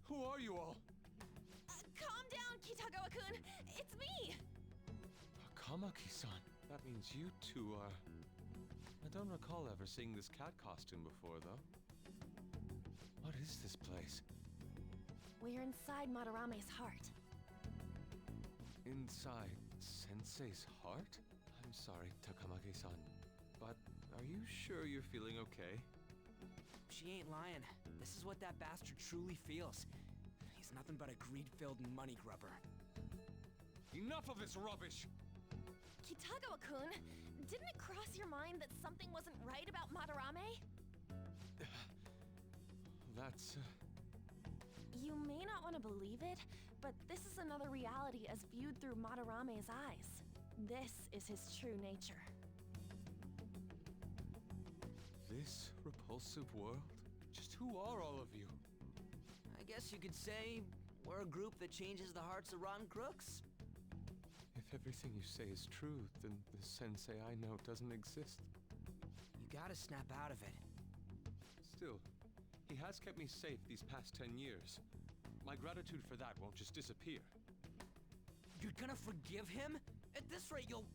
Who are you all? Calm down, Kitagawa-kun. It's me! Takamaki-san. That means you two are... I don't recall ever seeing this cat costume before, though. What is this place? We're inside Madarame's heart. Inside Sensei's heart? I'm sorry, Takamaki-san, but are you sure you're feeling okay? She ain't lying. This is what that bastard truly feels. He's nothing but a greed-filled money grubber. Enough of this rubbish! Kitagawa-kun, didn't it cross your mind that something wasn't right about Madarame? That's... You may not want to believe it, but this is another reality as viewed through Madarame's eyes. This is his true nature. This repulsive world? Just who are all of you? I guess you could say we're a group that changes the hearts of rotten crooks. If everything you say is true, then the Sensei I know doesn't exist. You gotta snap out of it. Still, he has kept me safe these past 10 years. My gratitude for that won't just disappear. You're gonna forgive him? At this rate, you'll...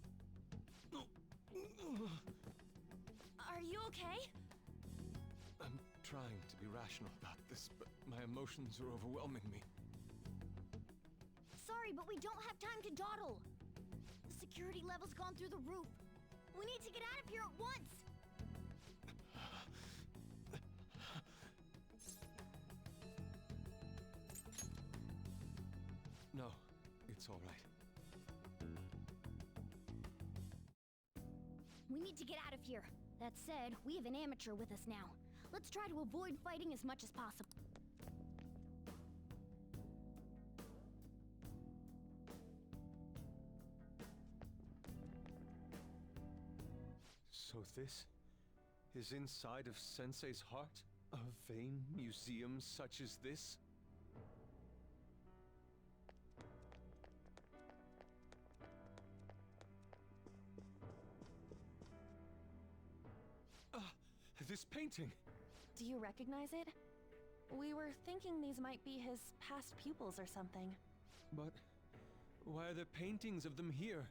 Are you okay? I'm trying to be rational about this, but my emotions are overwhelming me. Sorry, but we don't have time to dawdle. The security level's gone through the roof. We need to get out of here at once. No, it's all right. We need to get out of here. That said, we have an amateur with us now. Let's try to avoid fighting as much as possible. So this is inside of Sensei's heart? A vain museum such as this? This painting! Do you recognize it? We were thinking these might be his past pupils or something. But why are there paintings of them here?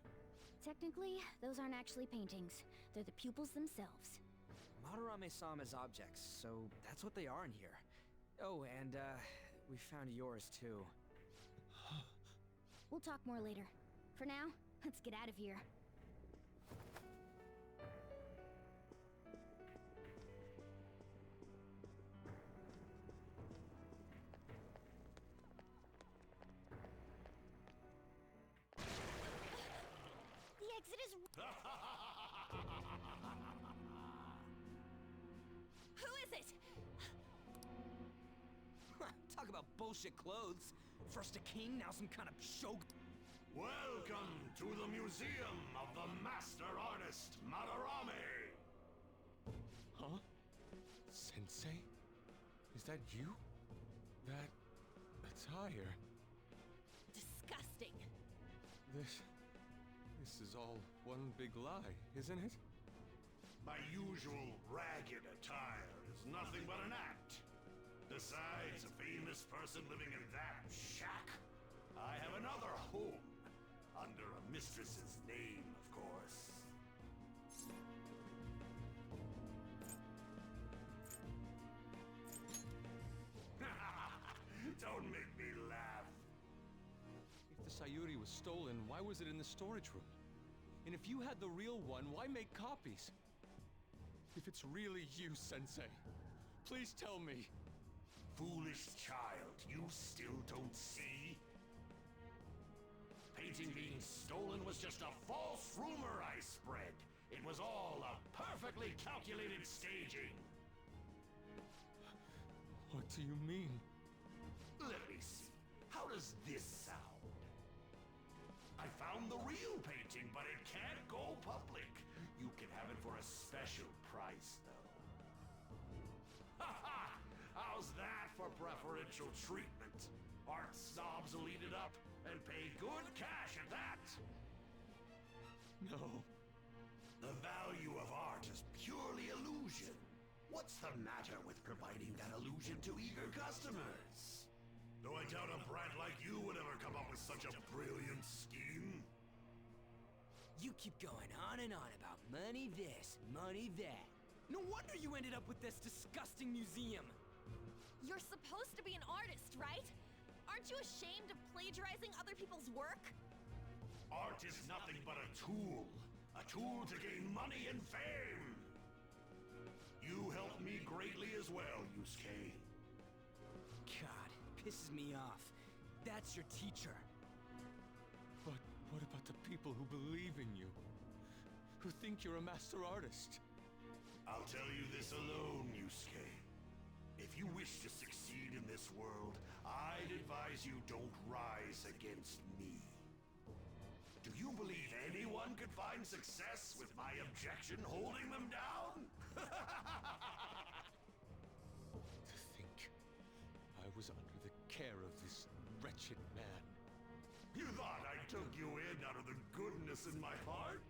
Technically, those aren't actually paintings. They're the pupils themselves. Madarame saw them as objects, so that's what they are in here. Oh, and, we found yours, too. We'll talk more later. For now, let's get out of here. The exit is... Who is it? Talk about bullshit clothes. First a king, now some kind of shogun. Welcome to the Museum of the Master Artist, Madarame! Huh? Sensei? Is that you? That attire? Disgusting. This is all one big lie, isn't it? My usual ragged attire is nothing but an act. Besides a famous person living in that shack, I have another home. Under a mistress's name, of course. Don't make me laugh. If the Sayuri was stolen, why was it in the storage room? And if you had the real one, why make copies? If it's really you, Sensei, please tell me. Foolish child, you still don't see? Painting being stolen was just a false rumor I spread. It was all a perfectly calculated staging. What do you mean? Let me see. How does this sound? I found the real painting, but it can't go public. You can have it for a special price, though. Ha ha! How's that for preferential treatment? Art snobs will eat it up and pay good cash at that. No. The value of art is purely illusion. What's the matter with providing that illusion to eager customers? Though I doubt a brat like you would ever come up with such a brilliant scheme. You keep going on and on about money this, money that. No wonder you ended up with this disgusting museum. You're supposed to be an artist, right? Aren't you ashamed of plagiarizing other people's work? Art is nothing but a tool. A tool to gain money and fame. You helped me greatly as well, Yusuke. God, pisses me off. That's your teacher. But what about the people who believe in you? Who think you're a master artist? I'll tell you this alone, Yusuke. If you wish to succeed in this world, I'd advise you don't rise against me. Do you believe anyone could find success with my objection holding them down? To think I was under the care of this wretched man. You thought I took you in out of the goodness in my heart?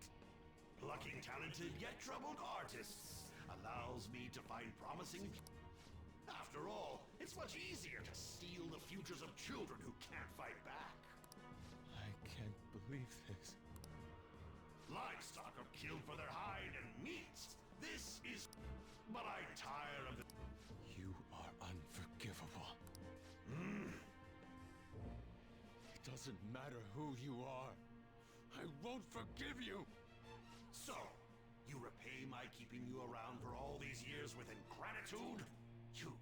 Plucking talented yet troubled artists allows me to find promising... After all, it's much easier to steal the futures of children who can't fight back. I can't believe this. Livestock are killed for their hide and meat. This is... But I tire of the... You are unforgivable. It doesn't matter who you are. I won't forgive you. So, you repay my keeping you around for all these years with ingratitude? You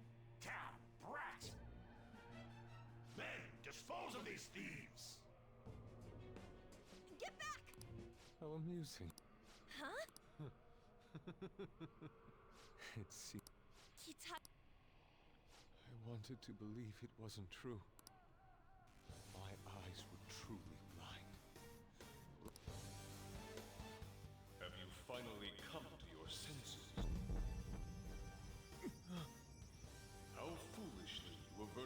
damn brat! Then, dispose of these thieves! Get back! How amusing. Huh? It seems... I wanted to believe it wasn't true. My eyes were truly blind. Have you finally come to your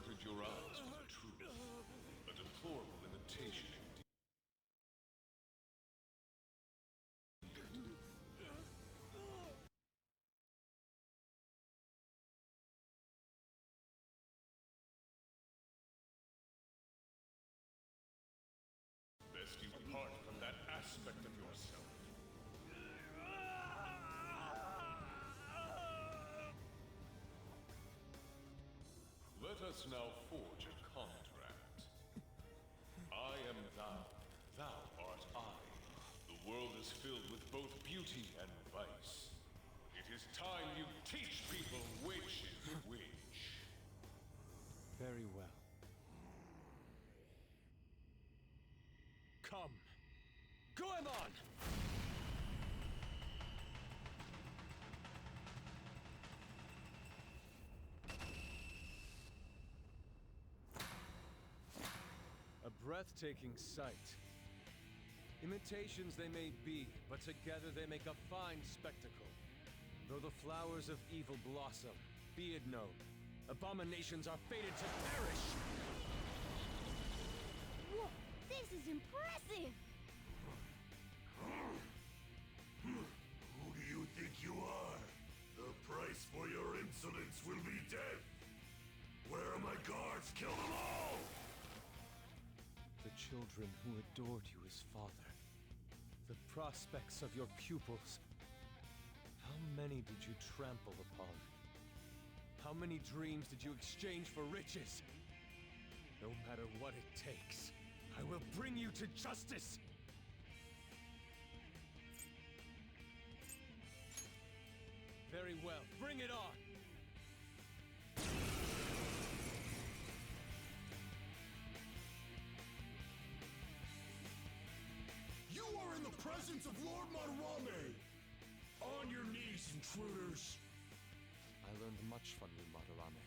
averted your eyes from the truth. A deplorable imitation indeed. Lest you part from that aspect of yourself. Let us now forge a contract. I am thou, thou art I. The world is filled with both beauty and vice. It is time you teach people which is which. Very well. Come. Goemon! A breathtaking sight. Imitations they may be, but together they make a fine spectacle. Though the flowers of evil blossom, be it known, abominations are fated to perish! Whoa, this is impressive! Who do you think you are? The price for your insolence will be death! Where are my guards? Kill them all! The children who adored you as father. The prospects of your pupils. How many did you trample upon? How many dreams did you exchange for riches? No matter what it takes, I will bring you to justice! Very well, bring it on! You are in the presence of Lord Madarame! On your knees, intruders! I learned much from you, Madarame.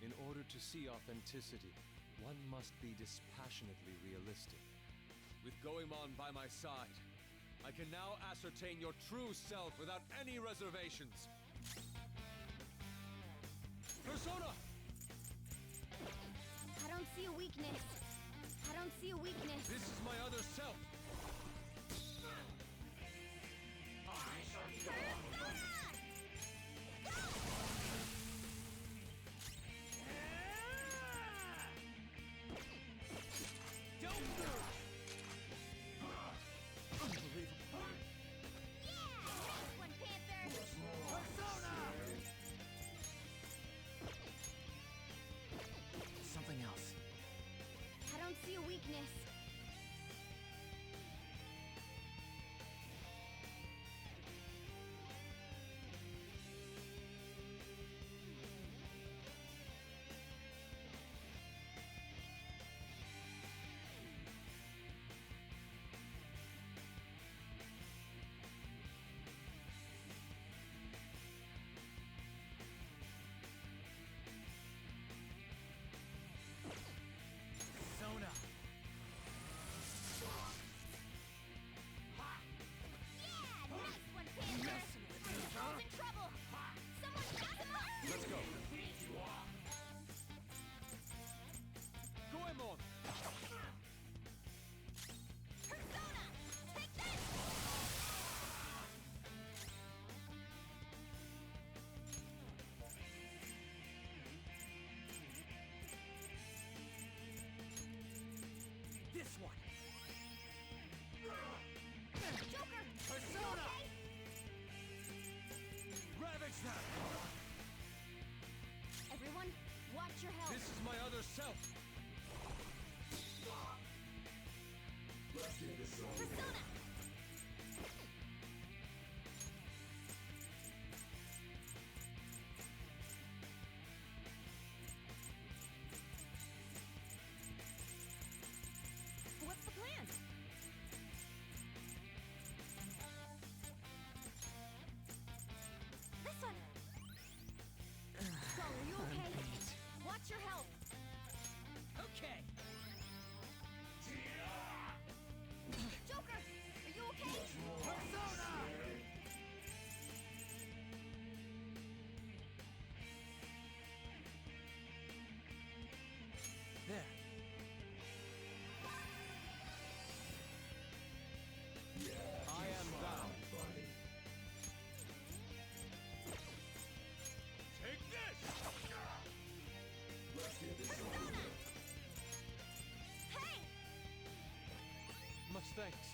In order to see authenticity, one must be dispassionately realistic. With Goemon by my side, I can now ascertain your true self without any reservations. Persona! I don't see a weakness. I don't see a weakness. This is my other self! Something else. I don't see a weakness. Sona! Yeah, nice one, Panther! Control's in trouble! Someone back him up! Let's go! Goemon! Persona! Take this! This one! Joker! Persona! Okay? Ravage them! Everyone, watch your health. This is my other self! Persona! What's the plan? This one! Skull, are you okay? Watch your health. Okay! Joker, are you okay? Persona! thanks.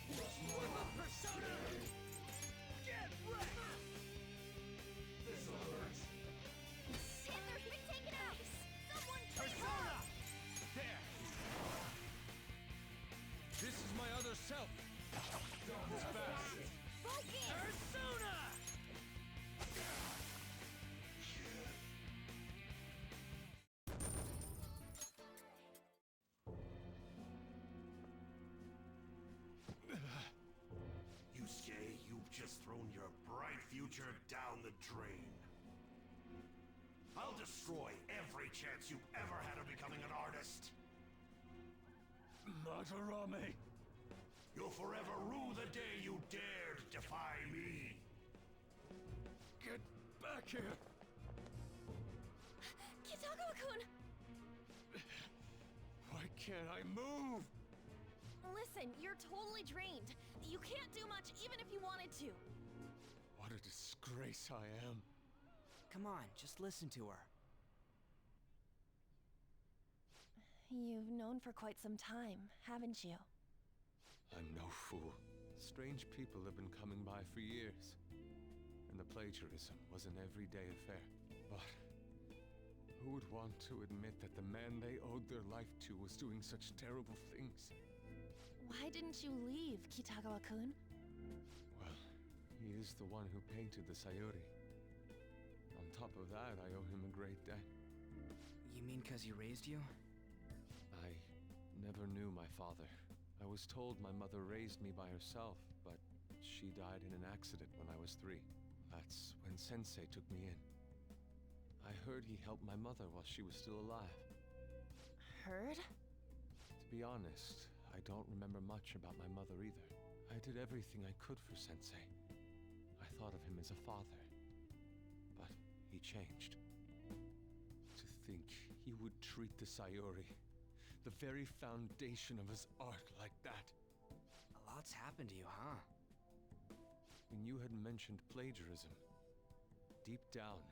Persona! Get wrecked! This'll hurt. Panther's been taken out! Someone Persona! There! This is my other self! It's fast! Focus! Persona! You say you've just thrown your bright future down the drain. I'll destroy every chance you've ever had of becoming an artist. Madarame! You'll forever rue the day you dared defy me. Get back here! Kitagawa-kun! Why can't I move? Listen, you're totally drained. You can't do much even if you wanted to. What a disgrace I am. Come on, just listen to her. You've known for quite some time, haven't you? I'm no fool. Strange people have been coming by for years. And the plagiarism was an everyday affair. But who would want to admit that the man they owed their life to was doing such terrible things? Why didn't you leave, Kitagawa-kun? Well, he is the one who painted the Sayuri. On top of that, I owe him a great debt. You mean 'cause he raised you? I never knew my father. I was told my mother raised me by herself, but she died in an accident when I was 3. That's when Sensei took me in. I heard he helped my mother while she was still alive. Heard? To be honest, I don't remember much about my mother either. I did everything I could for Sensei. I thought of him as a father. But he changed. To think he would treat the Sayuri, the very foundation of his art, like that. A lot's happened to you, huh? When you had mentioned plagiarism, deep down,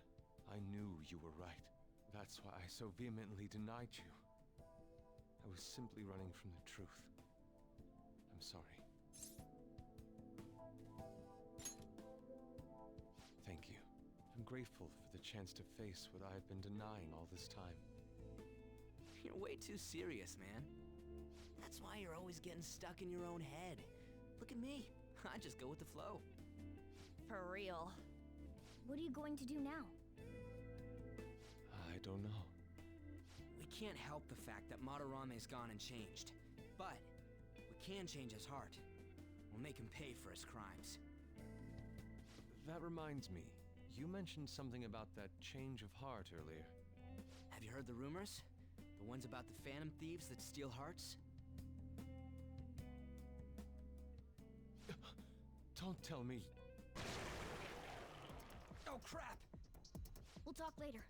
I knew you were right. That's why I so vehemently denied you. I was simply running from the truth. I'm sorry. Thank you. I'm grateful for the chance to face what I've been denying all this time. You're way too serious, man. That's why you're always getting stuck in your own head. Look at me. I just go with the flow. For real. What are you going to do now? I don't know. We can't help the fact that Madarame's gone and changed. But we can change his heart. We'll make him pay for his crimes. That reminds me. You mentioned something about that change of heart earlier. Have you heard the rumors? The ones about the phantom thieves that steal hearts? Don't tell me. Oh, crap! We'll talk later.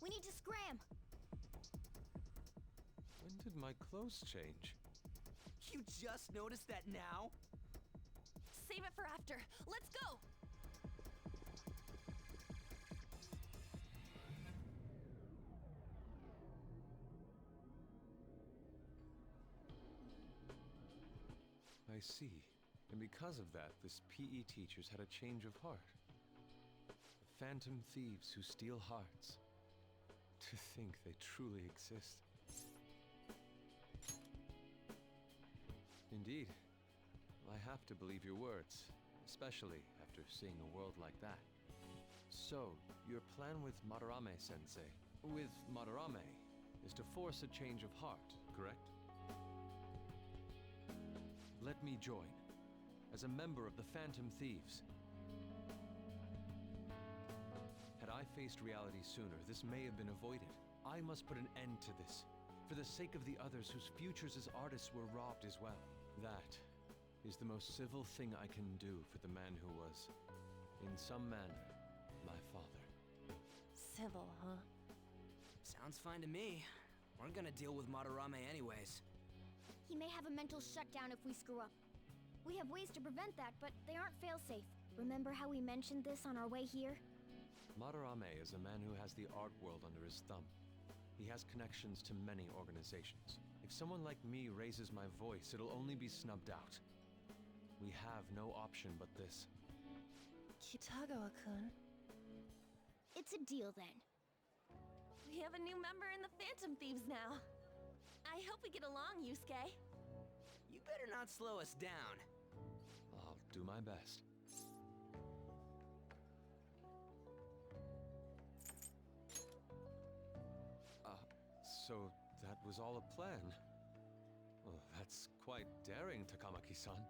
We need to scram! When did my clothes change? You just noticed that now? Save it for after. Let's go! I see. And because of that, this PE teacher's had a change of heart. The phantom thieves who steal hearts. To think they truly exist. Indeed. I have to believe your words, especially after seeing a world like that. So, your plan with Madarame-sensei, with Madarame, is to force a change of heart, correct? Let me join, as a member of the Phantom Thieves. Had I faced reality sooner, this may have been avoided. I must put an end to this, for the sake of the others whose futures as artists were robbed as well. That is the most civil thing I can do for the man who was, in some manner, my father. Civil, huh? Sounds fine to me. We're gonna deal with Madarame anyways. He may have a mental shutdown if we screw up. We have ways to prevent that, but they aren't fail-safe. Remember how we mentioned this on our way here? Madarame is a man who has the art world under his thumb. He has connections to many organizations. If someone like me raises my voice, it'll only be snubbed out. We have no option but this. Kitagawa-kun. It's a deal then. We have a new member in the Phantom Thieves now. I hope we get along, Yusuke. You better not slow us down. I'll do my best. So that was all a plan. Well, that's quite daring, Takamaki-san.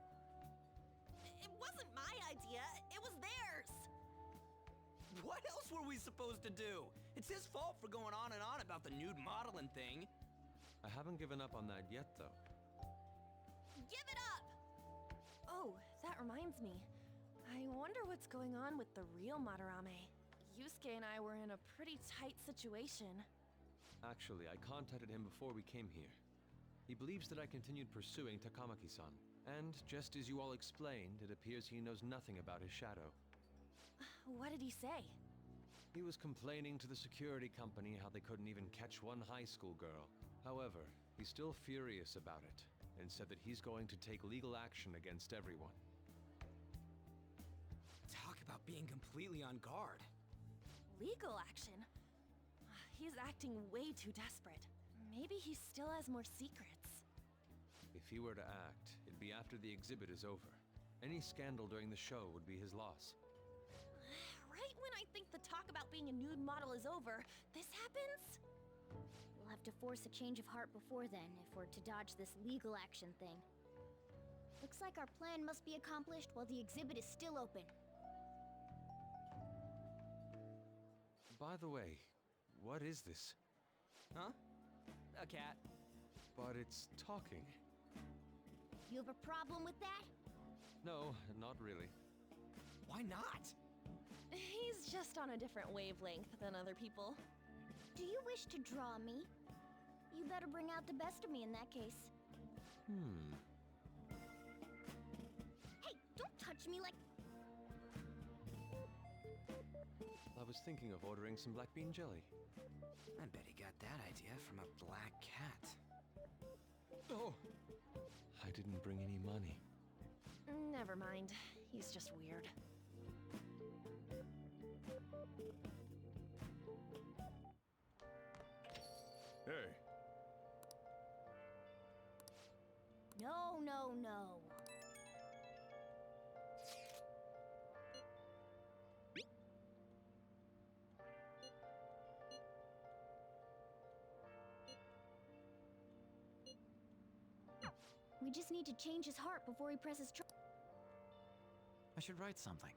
It wasn't my idea, it was theirs! What else were we supposed to do? It's his fault for going on and on about the nude modeling thing. I haven't given up on that yet, though. Give it up! Oh, that reminds me. I wonder what's going on with the real Madarame. Yusuke and I were in a pretty tight situation. Actually, I contacted him before we came here. He believes that I continued pursuing Takamaki-san. And just as you all explained, it appears he knows nothing about his shadow. What did he say? He was complaining to the security company how they couldn't even catch one high school girl. However, he's still furious about it, and said that he's going to take legal action against everyone. Talk about being completely on guard. Legal action? He's acting way too desperate. Maybe he still has more secrets. If he were to act, it'd be after the exhibit is over. Any scandal during the show would be his loss. Right when I think the talk about being a nude model is over, this happens? We'll have to force a change of heart before then, if we're to dodge this legal action thing. Looks like our plan must be accomplished while the exhibit is still open. By the way, what is this? Huh? A cat. But it's talking. You have a problem with that? No, not really. Why not? He's just on a different wavelength than other people. Do you wish to draw me? You better bring out the best of me in that case. Hey, don't touch me like... I was thinking of ordering some black bean jelly. I bet he got that idea from a black cat. Oh! I didn't bring any money. Never mind. He's just weird. Hey. No, no, no. We just need to change his heart before he presses I should write something.